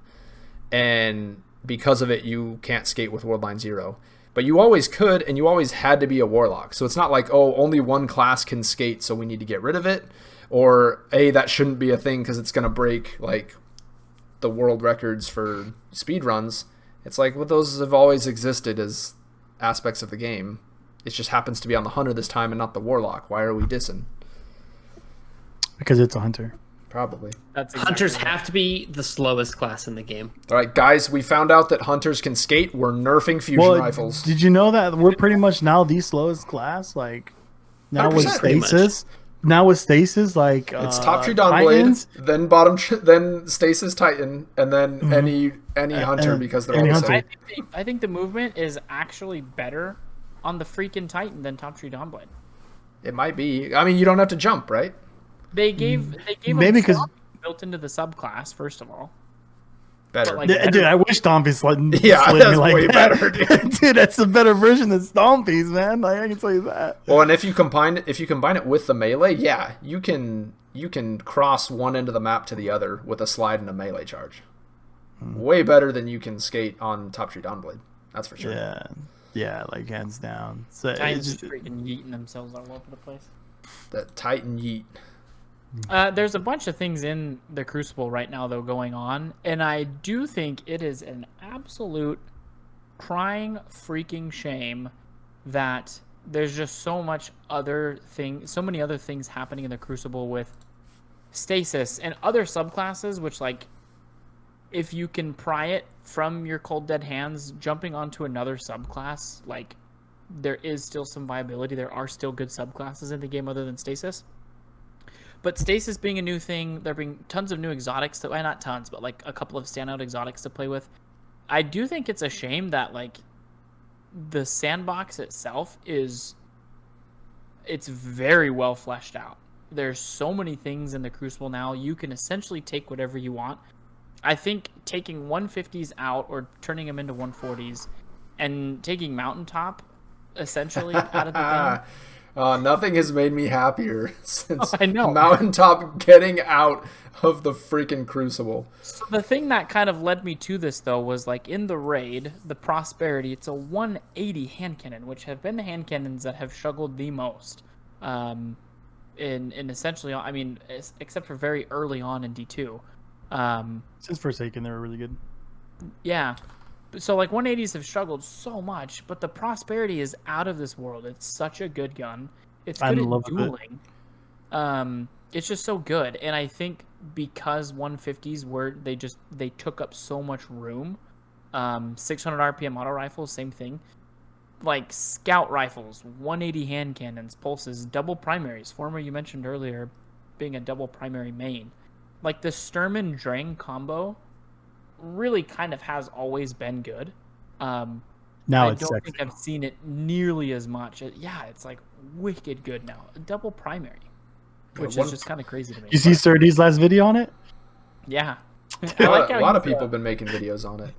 And because of it, you can't skate with Worldline Zero. But you always could, and you always had to be a warlock. So it's not like, oh, only one class can skate, so we need to get rid of it. Or, hey, that shouldn't be a thing because it's going to break like the world records for speed runs. It's like, well, those have always existed as aspects of the game. It just happens to be on the hunter this time and not the warlock. Why are we dissing? Because it's a hunter. Probably. That's exactly hunters right. have to be the slowest class in the game. All right, guys, we found out that hunters can skate. We're nerfing fusion rifles. Did you know that we're pretty much now the slowest class? Like, Now with 100%. Pretty much. stasis, like It's top tree Dawnblade, Titans, then then stasis Titan, and then any hunter and because they're all any the hunter. same. I think the movement is actually better on the freaking Titan than top tree Dawnblade. It might be. I mean, you don't have to jump, right? They gave Maybe them 'cause- stomping built into the subclass first of all. Better. But, like, Yeah, dude, I wish Stompy's Yeah, slid me that's like way that. better, dude. Dude, that's a better version than Stompy's, man. Like, I can tell you that. Well, and if you combine it with the melee, yeah, you can cross one end of the map to the other with a slide and a melee charge. Way better than you can skate on top tree Dawnblade. That's for sure. Yeah, like hands down. So Titans it's just freaking yeeting themselves all over the place. The Titan yeet. There's a bunch of things in the Crucible right now, though, going on, and I do think it is an absolute crying freaking shame that there's just so many other things happening in the Crucible with stasis and other subclasses, which, like, if you can pry it from your cold dead hands, jumping onto another subclass, like, there is still some viability. There are still good subclasses in the game other than stasis. But stasis being a new thing, there being tons of new exotics well, not tons, but like a couple of standout exotics to play with. I do think it's a shame that like the sandbox itself it's very well fleshed out. There's so many things in the Crucible now. You can essentially take whatever you want. I think taking 150s out or turning them into 140s and taking Mountaintop essentially out of the thing. Nothing has made me happier since I know. Mountaintop getting out of the freaking Crucible. So the thing that kind of led me to this, though, was like in the raid, the Prosperity, it's a 180 hand cannon, which have been the hand cannons that have struggled the most. In essentially, I mean, except for very early on in D2. since Forsaken, they were really good. Yeah. So, like, 180s have struggled so much, but the Prosperity is out of this world. It's such a good gun. It's I'm good in love at with it. dueling. It's just so good. And I think because 150s they took up so much room, 600 RPM auto rifles, same thing. Like, scout rifles, 180 hand cannons, pulses, double primaries. Former, you mentioned earlier, being a double primary main. Like, the Sturm and Drang combo really kind of has always been good. Now I it's don't sexy. think I've seen it nearly as much. Yeah, it's like wicked good now. A double primary, which is just kind of crazy to me. You see Sir D's last video on it? Yeah. A I like how lot of he's, people have been making videos on it.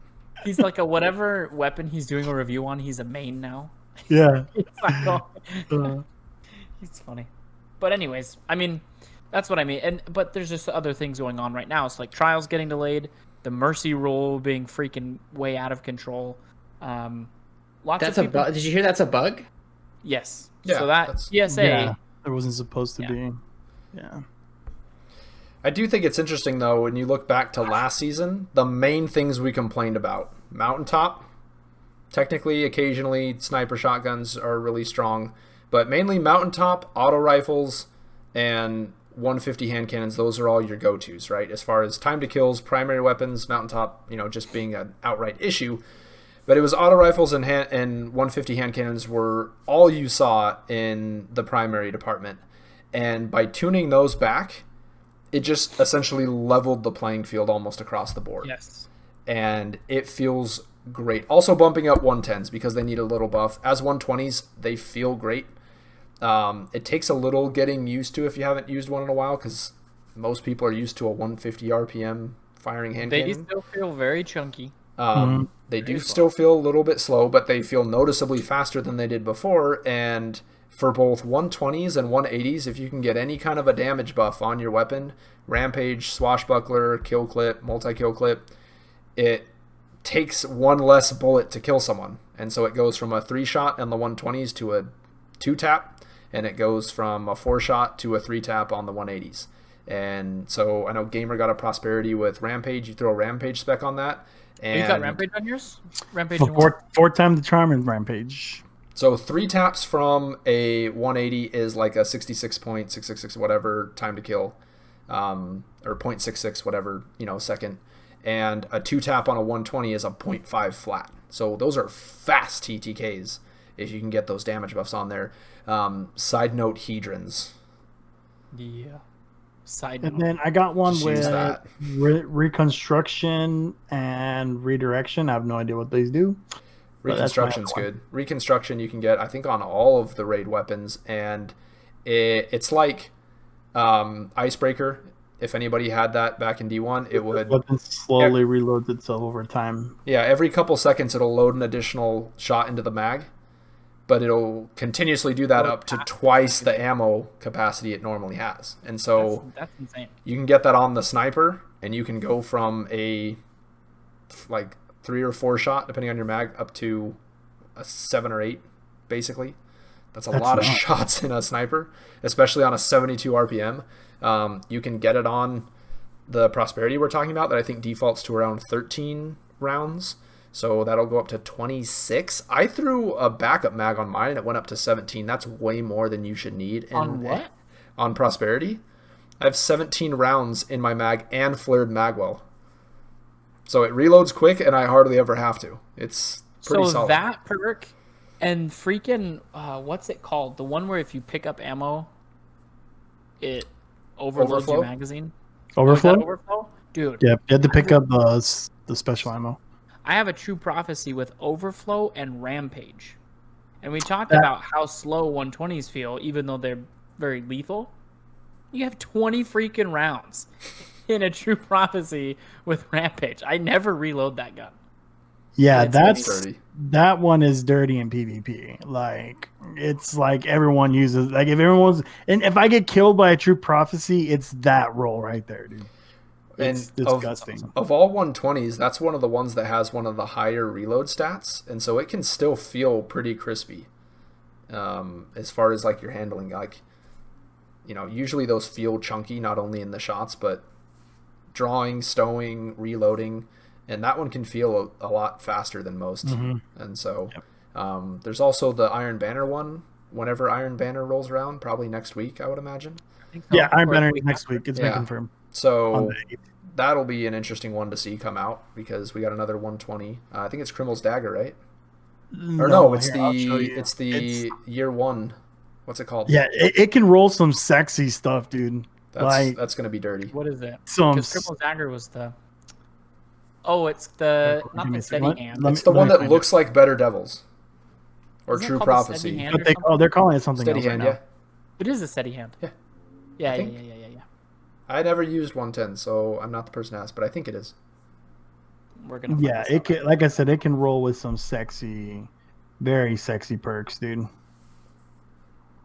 he's like whatever weapon he's doing a review on, he's a main now. Yeah. It's like, oh, Uh, he's funny. But anyways, I mean, that's what I mean. But there's just other things going on right now. It's like Trials getting delayed, the Mercy rule being freaking way out of control. Lots That's of a people. bug. Did you hear that's a bug? Yes. Yeah, So that that's- PSA. yeah, it wasn't supposed to Yeah. be. Yeah. I do think it's interesting, though, when you look back to last season, the main things we complained about. Mountaintop, technically, occasionally, sniper shotguns are really strong, but mainly Mountaintop, auto rifles, and 150 hand cannons. Those are all your go-tos, right? As far as time to kills, primary weapons, Mountaintop, just being an outright issue. But it was auto rifles and 150 hand cannons were all you saw in the primary department. And by tuning those back, it just essentially leveled the playing field almost across the board. Yes. And it feels great. Also bumping up 110s because they need a little buff. As 120s, they feel great. It takes a little getting used to if you haven't used one in a while because most people are used to a 150 RPM firing hand They cannon. still feel very chunky. They do still feel a little bit slow, but they feel noticeably faster than they did before. And for both 120s and 180s, if you can get any kind of a damage buff on your weapon, Rampage, Swashbuckler, Kill Clip, Multi-Kill Clip, it takes one less bullet to kill someone. And so it goes from a 3-shot on the 120s to a 2-tap, and it goes from a 4-shot to a 3-tap on the 180s. And so I know Gamer got a Prosperity with Rampage. You throw a Rampage spec on that. And You got Rampage on yours? Rampage For and what? four times the charm in Rampage. So 3 taps from a 180 is like a 66.666 whatever time to kill, or 0.66 whatever second, and a 2 tap on a 120 is a 0.5 flat. So those are fast TTKs, if you can get those damage buffs on there. Side note, Hedrons. Yeah. Side And note. then I got one Just use with that. reconstruction and redirection. I have no idea what these do. But that's my Reconstruction's other one. good. Reconstruction you can get, I think, on all of the raid weapons, and it's like Icebreaker. If anybody had that back in D1, it would. Weapon slowly reloads itself over time. Yeah, every couple seconds it'll load an additional shot into the mag, but it'll continuously do that up to twice the ammo capacity it normally has. And so That's insane. you can get that on the sniper, and you can go from a like 3 or 4 shot, depending on your mag, up to a 7 or 8, basically. That's a lot of shots in a sniper, especially on a 72 RPM. You can get it on the Prosperity we're talking about, that I think defaults to around 13 rounds. So that'll go up to 26. I threw a backup mag on mine, and it went up to 17. That's way more than you should need. On what? On Prosperity. I have 17 rounds in my mag and flared magwell. So it reloads quick, and I hardly ever have to. It's pretty So solid. that perk and freaking what's it called? The one where if you pick up ammo, it overloads Overflow? your magazine. Overflow? Oh, is that overflow? Dude, Yep, you had to pick up the special ammo. I have a true prophecy with overflow and rampage. And we talked about how slow 120s feel, even though they're very lethal. You have 20 freaking rounds in a true prophecy with rampage. I never reload that gun. Yeah, It's that's dirty. that one is dirty in PvP. Like it's like everyone uses like if everyone's and if I get killed by a true prophecy, it's that roll right there, dude. It's And disgusting. Of all 120s, that's one of the ones that has one of the higher reload stats, and so it can still feel pretty crispy. As far as like your handling, like usually those feel chunky, not only in the shots but drawing, stowing, reloading, and that one can feel a lot faster than most. And so there's also the Iron Banner one. Whenever Iron Banner rolls around, probably next week, I would imagine. I think so. Yeah, Iron Or Banner we- next week. It's been Yeah. confirmed. On So the 8th. that'll be an interesting one to see come out, because we got another 120. I think it's Criminal's Dagger, right? Or no, it's here, I'll show you. it's the year 1. What's it called? Yeah, it can roll some sexy stuff, dude. That's gonna be dirty. What is it? Some Because Criminal's Dagger was the... Oh, it's the... Not Give me the a steady second. hand. Let It's the me one that find looks like Better Devils or Isn't it True called the Steady Prophecy. Hand? But they're calling it something Steady else Hand, right yeah. now. It is a steady hand. Yeah. Yeah, I yeah, think- yeah. I never used 110, so I'm not the person to ask, but I think it is. We're gonna. Find Yeah, this it out. can, like I said, it can roll with some sexy, very sexy perks, dude.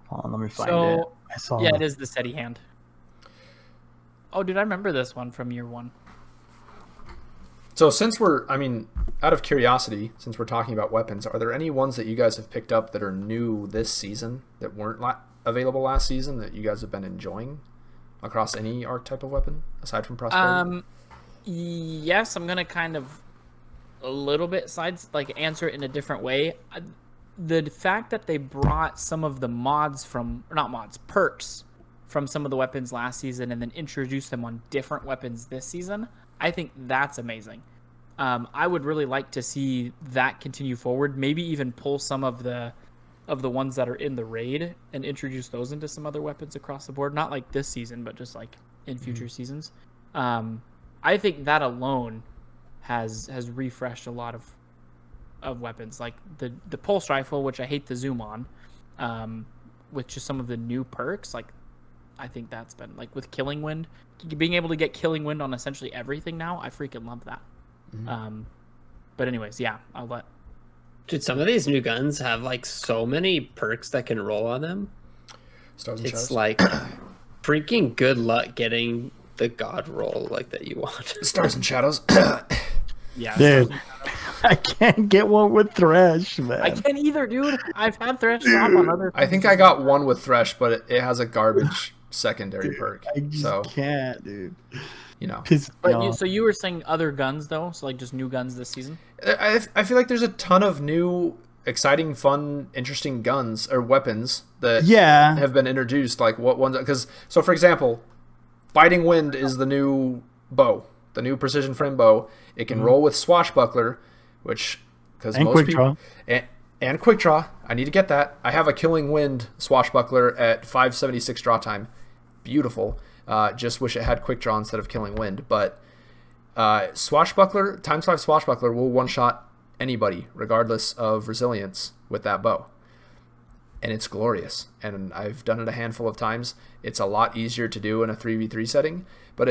Hold on, let me find it. So I saw yeah, it is the steady hand. Oh, dude, I remember this one from year 1. So out of curiosity, since we're talking about weapons, are there any ones that you guys have picked up that are new this season that weren't available last season that you guys have been enjoying across any archetype of weapon aside from Prosperity? Yes, I'm gonna kind of a little bit answer it in a different way. The fact that they brought some of the perks from some of the weapons last season and then introduced them on different weapons this season, I think that's amazing. I would really like to see that continue forward. Maybe even pull some of the ones that are in the raid and introduce those into some other weapons across the board. Not like this season, but just like in future seasons. I think that alone has refreshed a lot of weapons, like the pulse rifle, which I hate the zoom on, with just some of the new perks. Like I think that's been like with Killing Wind, being able to get Killing Wind on essentially everything now. I freaking love that. But anyways, yeah, I'll let. Dude, some of these new guns have like so many perks that can roll on them. Stars and It's Shadows? like freaking good luck getting the god roll like that you want. Stars and Shadows. Yeah, Dude, I can't get one with Thresh, man. I can't either, dude. I've had Thresh drop on other. I think I got one with Thresh, but it has a garbage secondary perk. I just So, can't, dude. Piss me But off. you were saying other guns though, so like just new guns this season. I feel like there's a ton of new, exciting, fun, interesting guns or weapons that Yeah. have been introduced. Like what ones? Because for example, Biting Wind is the new bow, the new precision frame bow. It can roll with Swashbuckler, which because And most Quick people Draw. And quick draw. I need to get that. I have a Killing Wind Swashbuckler at 576 draw time. Beautiful. Just wish it had quick draw instead of Killing Wind. But Swashbuckler, times 5 Swashbuckler will one-shot anybody, regardless of resilience, with that bow. And it's glorious. And I've done it a handful of times. It's a lot easier to do in a 3v3 setting, but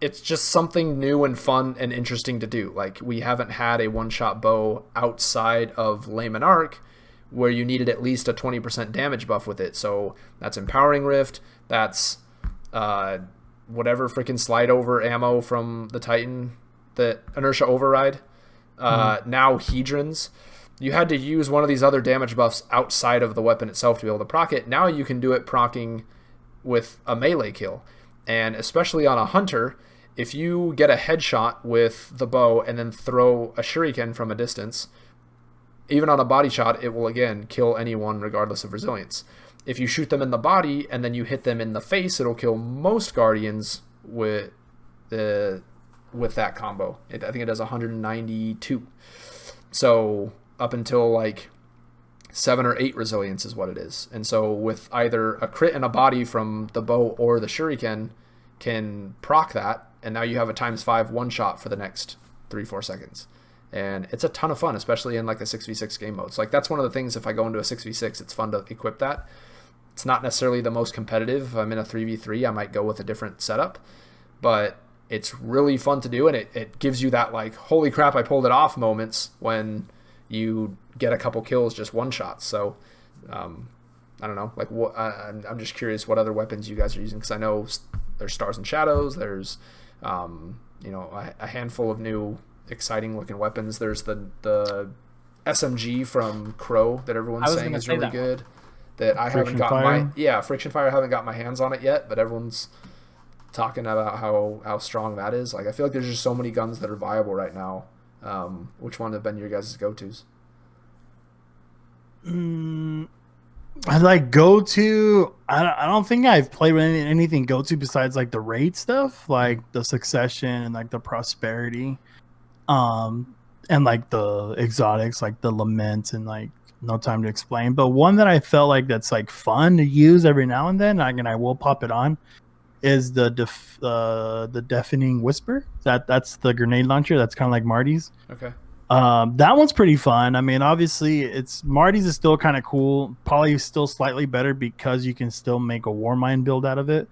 it's just something new and fun and interesting to do. Like, we haven't had a one-shot bow outside of Layman Arc where you needed at least a 20% damage buff with it. So that's Empowering Rift, that's whatever freaking slide over ammo from the Titan, the Inertia Override, now Hedrons. You had to use one of these other damage buffs outside of the weapon itself to be able to proc it. Now you can do it procking with a melee kill. And especially on a hunter, if you get a headshot with the bow and then throw a shuriken from a distance, even on a body shot, it will again kill anyone regardless of resilience. If you shoot them in the body and then you hit them in the face, it'll kill most guardians with that combo. I think it does 192. So up until like 7 or 8 resilience is what it is. And so with either a crit and a body from the bow or the shuriken can proc that, and now you have a times 5 one shot for the next 3-4 seconds. And it's a ton of fun, especially in like a 6v6 game mode. So like that's one of the things, if I go into a 6v6, it's fun to equip that. It's not necessarily the most competitive. If I'm in a 3v3, I might go with a different setup, but it's really fun to do, and it gives you that like, holy crap, I pulled it off moments when you get a couple kills just one shots. So I don't know, like what I'm just curious what other weapons you guys are using, because I know there's Stars and Shadows, there's a handful of new exciting looking weapons. There's the SMG from Crow that everyone's saying is really good. That I haven't got Friction Fire. I haven't got my hands on it yet, but everyone's talking about how strong that is. Like, I feel like there's just so many guns that are viable right now. Which one have been your guys' go-tos? I like go-to. I don't think I've played with anything go-to besides like the raid stuff, like the Succession and like the Prosperity, and like the exotics, like the Lament and like No Time to Explain. But one that I felt like that's like fun to use every now and then, and I will pop it on, is the Deafening Whisper. That's the grenade launcher. That's kind of like Marty's. Okay. That one's pretty fun. I mean, obviously, Marty's is still kind of cool. Probably still slightly better because you can still make a Warmind build out of it.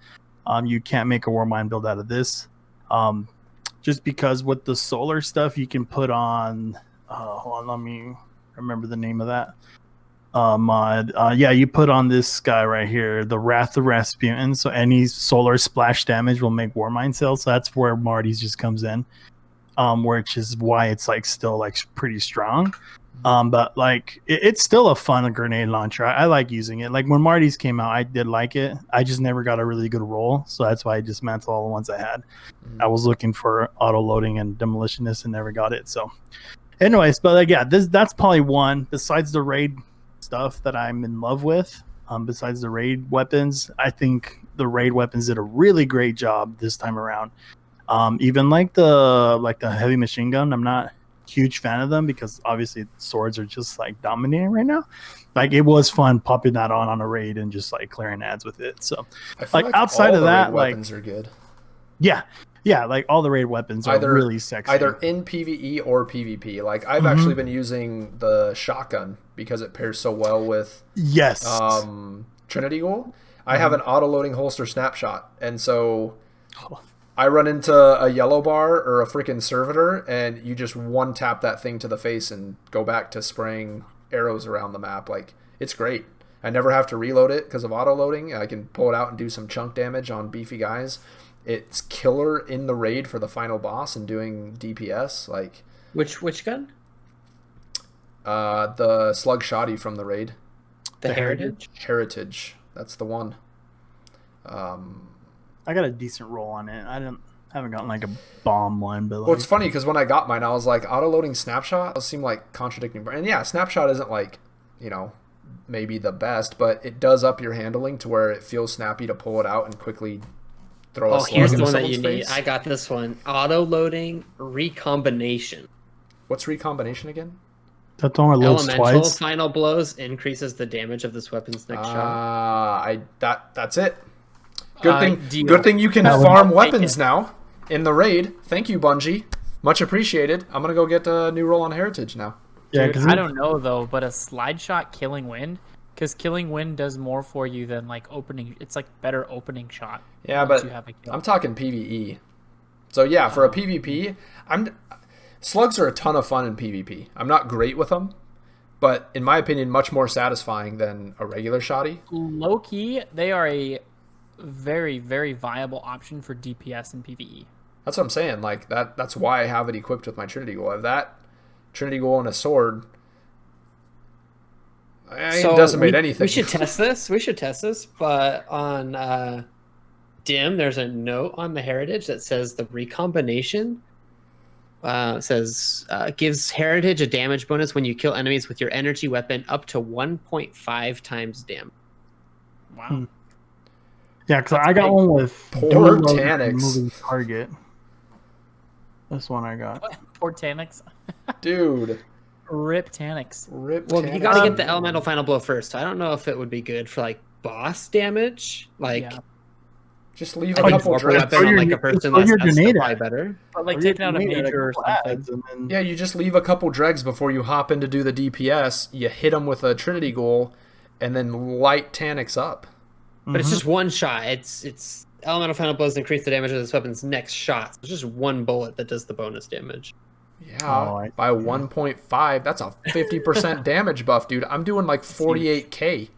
You can't make a Warmind build out of this. Just because with the solar stuff, you can put on. Hold on, let me remember the name of that mod. You put on this guy right here, the Wrath of Rasputin. So any solar splash damage will make Warmind cells. So that's where Marty's just comes in. Which is why it's like still like pretty strong. But like it's still a fun grenade launcher. I like using it. Like when Marty's came out, I did like it. I just never got a really good roll, so that's why I dismantled all the ones I had. I was looking for auto loading and demolitionist and never got it. So, anyways, but like that's probably one besides the raid stuff that I'm in love with. Besides the raid weapons, I think the raid weapons did a really great job this time around. Even like the heavy machine gun, I'm not a huge fan of them because obviously swords are just like dominating right now. Like it was fun popping that on a raid and just like clearing ads with it. So like outside of that, like weapons are good. Yeah, like all the raid weapons are really sexy. Either in PvE or PvP. Like I've actually been using the shotgun because it pairs so well with Trinity Ghoul. I have an auto loading holster snapshot, and so I run into a yellow bar or a freaking servitor, and you just one tap that thing to the face and go back to spraying arrows around the map. Like, it's great. I never have to reload it because of auto loading. I can pull it out and do some chunk damage on beefy guys. It's killer in the raid for the final boss and doing DPS. Like, which gun? The slug shoddy from the raid. The Heritage. Heritage. That's the one. I got a decent roll on it. I haven't gotten like a bomb one, but like... Well, it's funny because when I got mine, I was like, auto-loading snapshot does seem like contradicting. And yeah, snapshot isn't like, maybe the best, but it does up your handling to where it feels snappy to pull it out and quickly throw a slug here's into the one that someone's you face. need. I got this one. Auto-loading recombination. What's recombination again? That's only loads Elemental twice. final blows increases the damage of this weapon's next shot. That's it. Good thing. Deal. Good thing you can That would- farm I'll take weapons it. now in the raid. Thank you, Bungie. Much appreciated. I'm gonna go get a new roll on Heritage now. Yeah, Dude, because I don't know though, but a slide shot killing wind, because killing wind does more for you than like opening. It's like better opening shot. Yeah, once but you have a kill. I'm talking PvE. So yeah, for a PvP, slugs are a ton of fun in PvP. I'm not great with them, but in my opinion, much more satisfying than a regular shotty. Low key, they are a very, very viable option for DPS and PvE. That's what I'm saying. Like that's why I have it equipped with my Trinity Goal. I have that Trinity Goal and a sword. It doesn't make anything. We should test this. But on Dim, there's a note on the Heritage that says the recombination gives Heritage a damage bonus when you kill enemies with your energy weapon up to 1.5 times damage. Wow. yeah, because That's I got big. one with Poor dual load Tanix. and moving target. This one I got. Poor Tanix. Dude, Rip Tanix. rip. Well, you Tanix. gotta get the elemental final blow first. I don't know if it would be good for like boss damage. Like, Yeah. Just leave I a think couple warp dregs. weapon on like a person throw less your that's grenade probably at it. better. But like Or you taking out a can make it major or couple something. ads and then- Yeah, you just leave a couple dregs before you hop in to do the DPS. You hit them with a Trinity Goal, and then light Tanix up. But it's just one shot. It's elemental final blows increase the damage of this weapon's next shot. So it's just one bullet that does the bonus damage. Yeah, Oh, by 1.5. That's a 50% damage buff, dude. I'm doing like 48k.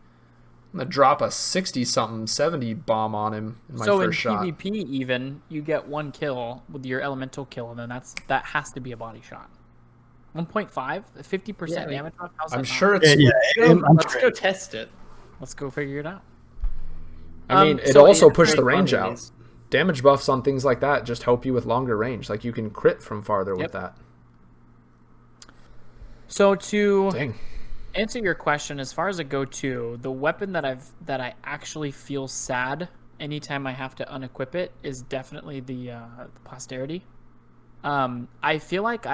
I'm gonna drop a 60-something, 70 bomb on him in my So in first shot. PvP, even you get one kill with your elemental kill, and then that has to be a body shot. 1.5, 50% Yeah, I mean, damage buff. How's that I'm not? sure it's. Let's go test it. Let's go figure it out. I mean, it so also in- pushed the Very range fun out. enemies. Damage buffs on things like that just help you with longer range. Like you can crit from farther Yep. with that. So to Dang. answer your question, as far as a go-to, the weapon that I actually feel sad anytime I have to unequip it is definitely the posterity. I feel like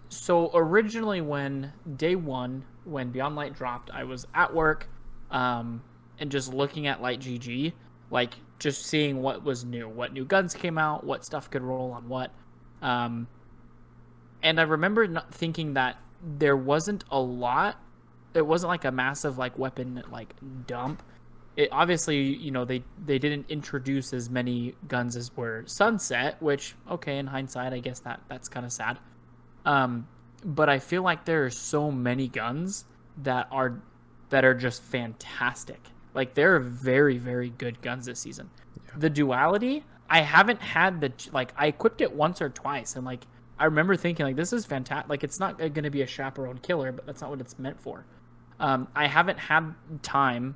so originally when day one, when Beyond Light dropped, I was at work, and just looking at Light GG, like just seeing what was new, what new guns came out, what stuff could roll on what. And I remember not thinking that there wasn't a lot. It wasn't like a massive like weapon like dump. It obviously, you know, they didn't introduce as many guns as were Sunset, which okay, in hindsight, I guess that's kind of sad. But I feel like there are so many guns that are just fantastic. Like there are very, very good guns this season. Yeah. The duality, I haven't had I equipped it once or twice, and like I remember thinking like this is fantastic. Like it's not going to be a chaperone killer, but that's not what it's meant for. I haven't had time,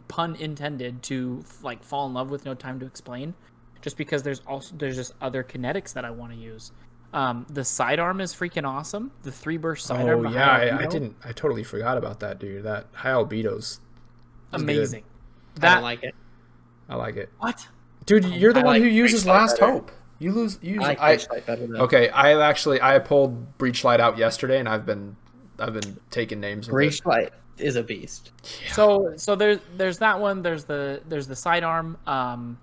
pun intended, to like fall in love with No Time to Explain, just because there's just other kinetics that I want to use. The sidearm is freaking awesome. The 3-burst sidearm. Oh yeah, I totally forgot about that, dude. That high albedo's amazing. I don't like it. I like it. What? Dude, you're the one who uses Breachlight Last better. Hope. You use. I like Breachlight better though. Okay, I pulled Breachlight out yesterday, and I've been taking names. With it. Breachlight is a beast. Yeah. So there's that one. There's the sidearm. I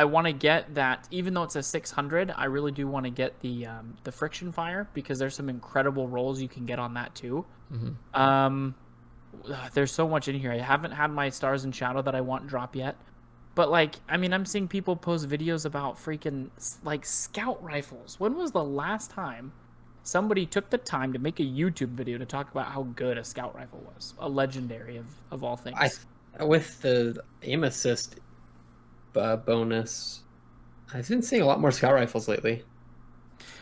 want to get that, even though it's a 600. I really do want to get the friction fire, because there's some incredible rolls you can get on that too. Mm-hmm. There's so much in here. I haven't had my Stars and Shadow that I want drop yet. But, like, I mean, I'm seeing people post videos about freaking, like, scout rifles. When was the last time somebody took the time to make a YouTube video to talk about how good a scout rifle was? A legendary of all things. With the aim assist bonus, I've been seeing a lot more scout rifles lately.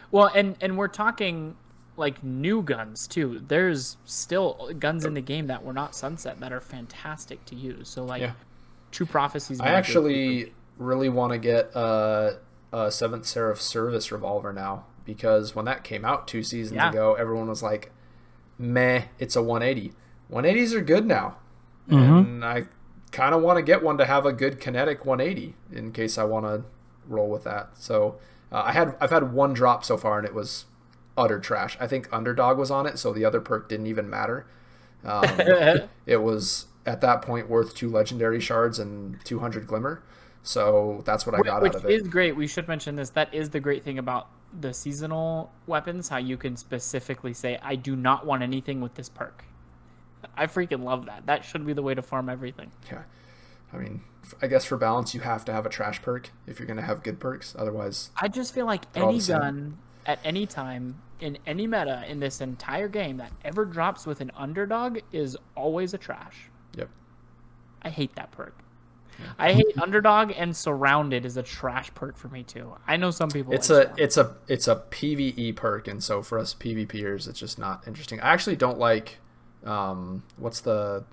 Well, and we're talking, like, new guns, too. There's still guns in the game that were not Sunset that are fantastic to use. So, like... Yeah. True Prophecies. I actually really want to get a 7th Seraph Service revolver now, because when that came out 2 seasons ago, everyone was like, meh, it's a 180. 180s are good now. Mm-hmm. And I kind of want to get one to have a good kinetic 180 in case I want to roll with that. So I've had one drop so far, and it was utter trash. I think Underdog was on it, so the other perk didn't even matter. It was at that point worth 2 legendary shards and 200 glimmer. So that's what I got out of it. Which is great. We should mention this. That is the great thing about the seasonal weapons, how you can specifically say, I do not want anything with this perk. I freaking love that. That should be the way to farm everything. Yeah. I mean, I guess for balance, you have to have a trash perk if you're going to have good perks. Otherwise, I just feel like any gun at any time in any meta in this entire game that ever drops with an Underdog is always a trash. Yep. I hate that perk. Yeah. I hate Underdog, and Surrounded is a trash perk for me too. I know some people. It's a PvE perk, and so for us PvPers, it's just not interesting. I actually don't like what's the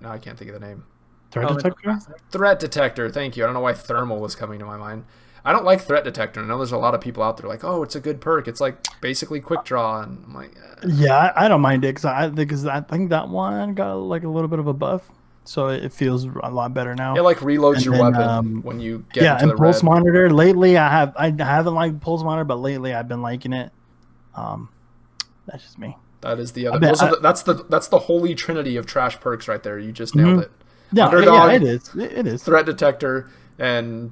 now I can't think of the name. Threat detector? Threat detector, thank you. I don't know why thermal was coming to my mind. I don't like threat detector. I know there's a lot of people out there like, oh, it's a good perk. It's like basically quick draw, and I'm like, yeah, I don't mind it because I think that one got like a little bit of a buff, so it feels a lot better now. It like reloads your weapon when you get into the pulse red. monitor. Lately, I haven't liked pulse monitor, but lately I've been liking it. That's just me. That is the other. That's the holy trinity of trash perks right there. You just nailed it. Yeah, Underdog, it is. It is. Threat detector and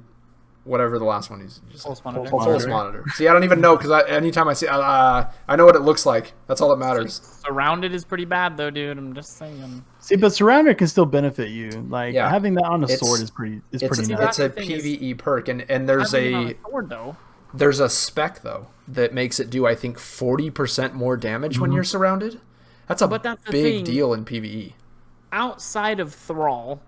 whatever the last one is. Just pulse monitor. Pulse monitor. See, I don't even know because anytime I see, I know what it looks like. That's all that matters. Surrounded is pretty bad though, dude. I'm just saying. See, but Surrounded can still benefit you. Like having that on a sword is pretty nice. It's a PvE perk, and there's a sword though. There's a spec though that makes it do I think 40% more damage when you're surrounded. That's a big deal in PvE. Outside of Thrall,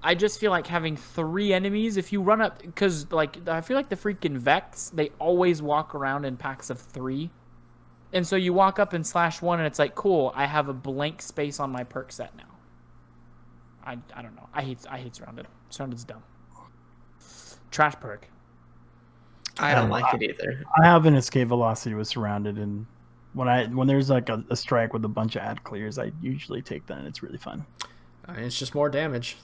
I just feel like having 3 enemies, if you run up, because like I feel like the freaking Vex, they always walk around in packs of 3, and so you walk up and slash 1, and it's like, cool, I have a blank space on my perk set now. I don't know. I hate Surrounded. Surrounded's dumb. Trash perk. I don't like it either. I have an escape velocity with Surrounded, and when there's like a strike with a bunch of ad clears, I usually take that, and it's really fun. It's just more damage.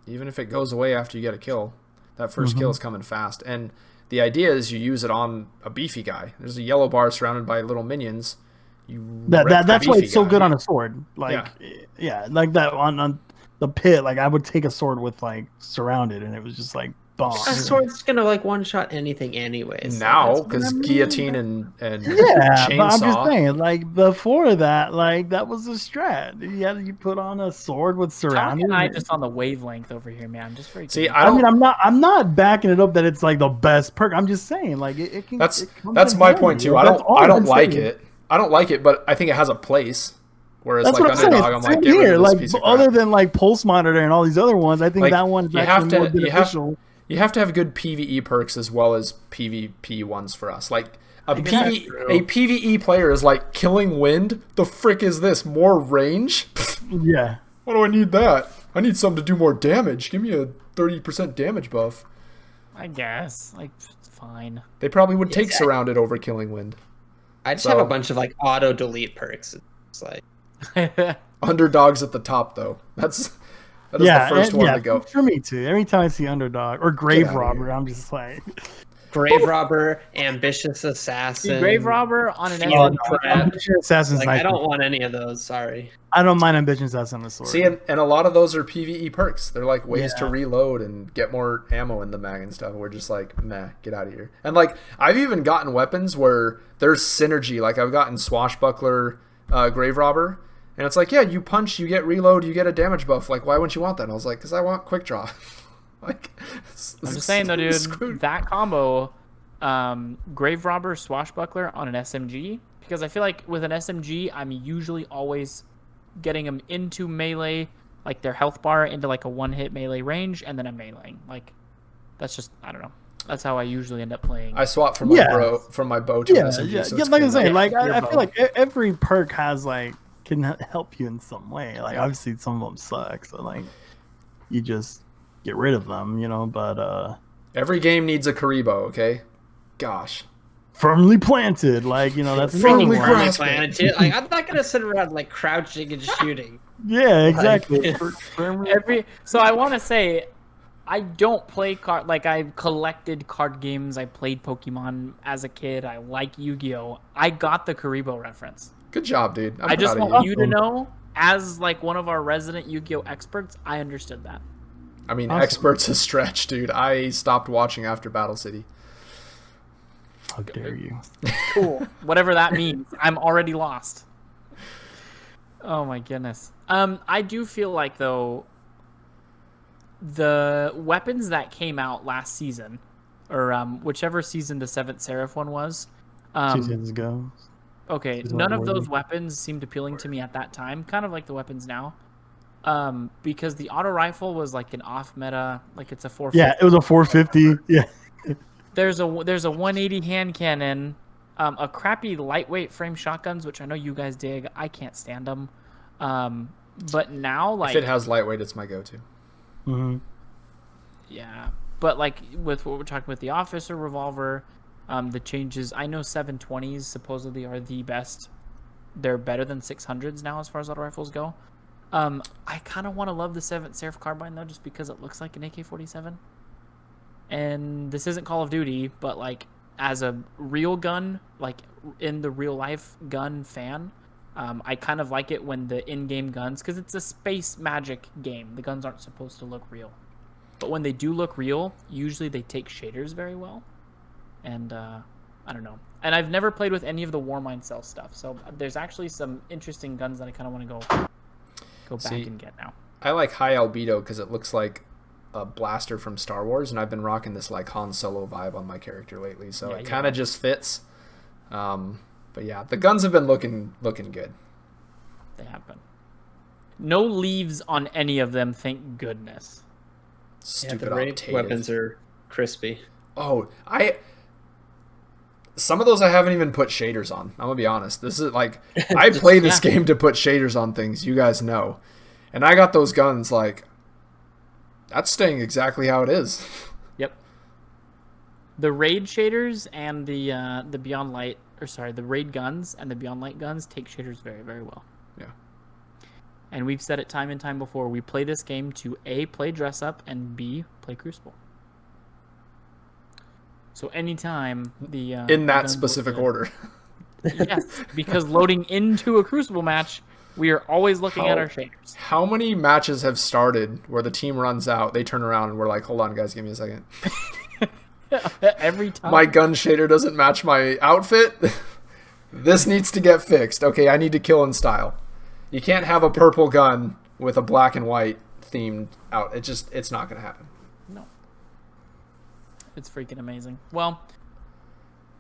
Even if it goes away after you get a kill, that first kill is coming fast. And the idea is you use it on a beefy guy. There's a yellow bar surrounded by little minions. That's why it's so good on a sword. Like like that on the pit. Like I would take a sword with like Surrounded, and it was just like bomb. A sword's gonna like one shot anything anyways. Now, because guillotine and chainsaw. But I'm just saying, like before that, like that was a strat. You put on a sword with Surrounded. And I just on the wavelength over here, man. Just very. See, I'm not backing it up that it's like the best perk. I'm just saying, like it can. That's my point too. I don't like it. I don't like it, but I think it has a place. Whereas that's like what I'm Underdog, I'm like, get rid of this piece of other crap. than like Pulse Monitor and all these other ones, I think that one's actually more beneficial. You have to have good PvE perks as well as PvP ones for us. Like a PvE player is like Killing Wind. The frick is this? More range? Yeah. Why do I need that? I need something to do more damage. Give me a 30% damage buff. I guess. Like, it's fine. They probably would take Surrounded over Killing Wind. I just have a bunch of like auto delete perks. It's like Underdog's at the top though. That is the first one to go. For me too. Every time I see Underdog or Grave Robber, I'm just like Grave Robber, Ambitious Assassin. Grave Robber on an Ambitious Assassin's like, I don't want any of those, sorry. I don't mind Ambitious Assassin on the sword. See, and a lot of those are PvE perks. They're like ways to reload and get more ammo in the mag and stuff. We're just like, meh, get out of here. And like, I've even gotten weapons where there's synergy. Like I've gotten Swashbuckler, Grave Robber, and it's like, yeah, you punch, you get reload, you get a damage buff. Like, why wouldn't you want that? And I was like, because I want quick draw. Like, I'm just saying though, dude, that combo, Grave Robber, Swashbuckler on an SMG, because I feel like with an SMG, I'm usually always getting them into melee, like their health bar into like a one-hit melee range, and then I'm meleeing. Like, that's just, I don't know. That's how I usually end up playing. I swap from my bow to an SMG. So like I'm saying, like I feel like every perk has like can help you in some way. Like obviously some of them suck, so like you just get rid of them, you know. But every game needs a Karibo, okay? Gosh. Firmly planted, like, you know, that's firmly planted too. Like, I'm not gonna sit around like crouching and shooting. Yeah, exactly. So I want to say, I don't play card like I collected card games. I played Pokemon as a kid. I like Yu-Gi-Oh. I got the Karibo reference. Good job, dude. I'm I just proud of want you. you to know, as like one of our resident Yu-Gi-Oh experts, I understood that. I mean, Awesome. experts a stretch, dude. I stopped watching after Battle City. How dare you? Cool. Whatever that means. I'm already lost. Oh my goodness. I do feel like though the weapons that came out last season, or whichever season the Seventh Seraph one was, 2 seasons ago. okay, Season none of worthy. those weapons seemed appealing to me at that time, kind of like the weapons now. Because the auto rifle was like an off meta, like it's a 450. Yeah, it was a 450. Yeah. There's a 180 hand cannon, a crappy lightweight frame shotguns, which I know you guys dig. I can't stand them. But now, like, If it has lightweight, it's my go-to. Mm-hmm. yeah. But like with what we're talking with the officer revolver, the changes. I know 720s supposedly are the best. They're better than 600s now as far as auto rifles go. I kind of want to love the 7th Seraph carbine though, just because it looks like an AK-47. And this isn't Call of Duty, but like as a real gun, like in the real life gun fan, I kind of like it when the in-game guns, because it's a space magic game. The guns aren't supposed to look real, but when they do look real, usually they take shaders very well. And I don't know. And I've never played with any of the Warmind Cell stuff, so there's actually some interesting guns that I kind of want to go back and get now. I like high albedo because it looks like a blaster from Star Wars, and I've been rocking this like Han Solo vibe on my character lately, so Yeah, it yeah. kind of just fits. But yeah, the guns have been looking good. They have been. No leaves on any of them, thank goodness. Yeah, Stupid the raid octave. weapons are crispy. Oh, some of those I haven't even put shaders on. I'm gonna be honest. This is like I play this game to put shaders on things. You guys know, and I got those guns like that's staying exactly how it is. Yep. The raid shaders and the Beyond Light, or sorry, the raid guns and the Beyond Light guns take shaders very, very well. Yeah. And we've said it time and time before. We play this game to A, play dress up, and B, play Crucible. So anytime the In that guns specific look order. good- yes, because loading into a Crucible match, we are always looking at our shaders. How many matches have started where the team runs out, they turn around and we're like, hold on guys, give me a second. Every time. My gun shader doesn't match my outfit. This needs to get fixed. Okay, I need to kill in style. You can't have a purple gun with a black and white themed out. It's not going to happen. No. It's freaking amazing. Well,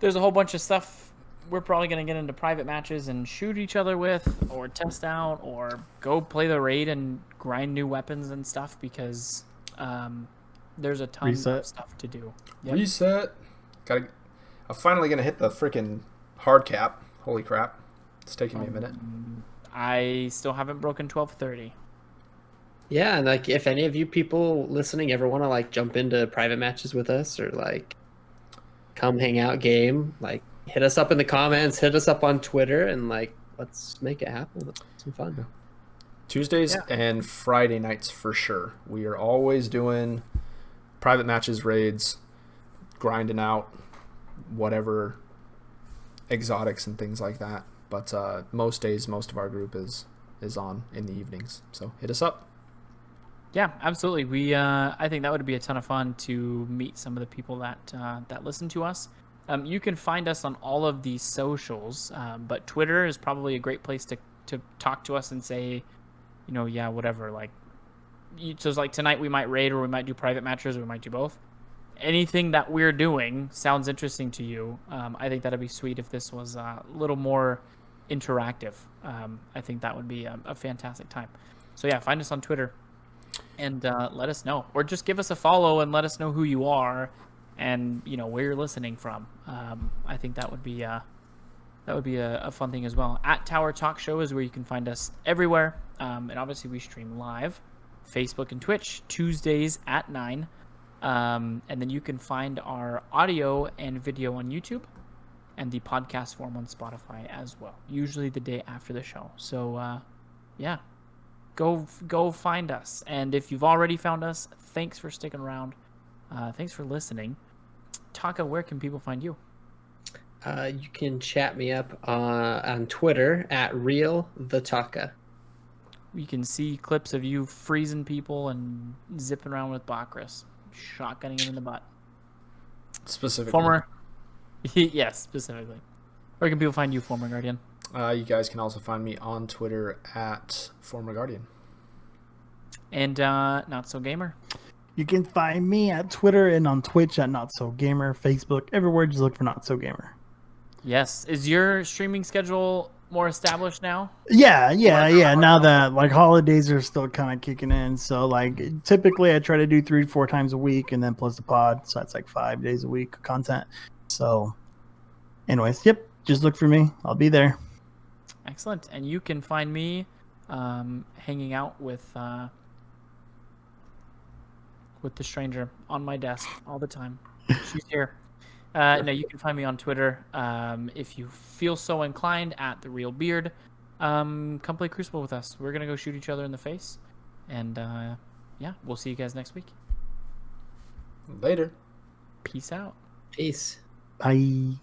there's a whole bunch of stuff we're probably going to get into private matches and shoot each other with, or test out, or go play the raid and grind new weapons and stuff, because there's a ton of stuff to do. Yep. Reset. I'm finally going to hit the freaking hard cap. Holy crap. It's taking me a minute. I still haven't broken 1230. Yeah, and like if any of you people listening ever want to like jump into private matches with us or like come hang out game, like hit us up in the comments, hit us up on Twitter, and like let's make it happen. Let's have some fun. Tuesdays and Friday nights for sure. We are always doing private matches, raids, grinding out whatever exotics and things like that. But most days, most of our group is on in the evenings. So hit us up. Yeah, absolutely. We I think that would be a ton of fun to meet some of the people that that listen to us. You can find us on all of these socials, but Twitter is probably a great place to talk to us and say, you know, yeah, whatever. Like, so it's like tonight we might raid, or we might do private matches, or we might do both. Anything that we're doing sounds interesting to you. I think that'd be sweet if this was a little more interactive. I think that would be a fantastic time. So yeah, find us on Twitter and let us know, or just give us a follow and let us know who you are and you know where you're listening from. I think that would be a fun thing as well. At Tower Talk Show is where you can find us everywhere, and obviously we stream live, Facebook and Twitch Tuesdays at 9. And then you can find our audio and video on YouTube and the podcast form on Spotify as well, usually the day after the show. So, yeah, go find us. And if you've already found us, thanks for sticking around. Thanks for listening. Taka, where can people find you? You can chat me up on Twitter at TheTaka. You can see clips of you freezing people and zipping around with Bakris, shotgunning him in the butt. Specifically. Former, yes, specifically. Where can people find you, former Guardian? You guys can also find me on Twitter at former Guardian. And Not So Gamer. You can find me at Twitter and on Twitch at Not So Gamer, Facebook, everywhere. Just look for Not So Gamer. Yes. Is your streaming schedule more established now? Yeah. Now that like holidays are still kind of kicking in, so like typically I try to do 3 to 4 times a week, and then plus the pod, so that's like 5 days a week of content. So, anyways, yep, just look for me. I'll be there. Excellent. And you can find me hanging out with the stranger on my desk all the time. She's here. No, you can find me on Twitter if you feel so inclined at The Real Beard. Come play Crucible with us. We're going to go shoot each other in the face. And yeah, we'll see you guys next week. Later. Peace out. Peace. Bye.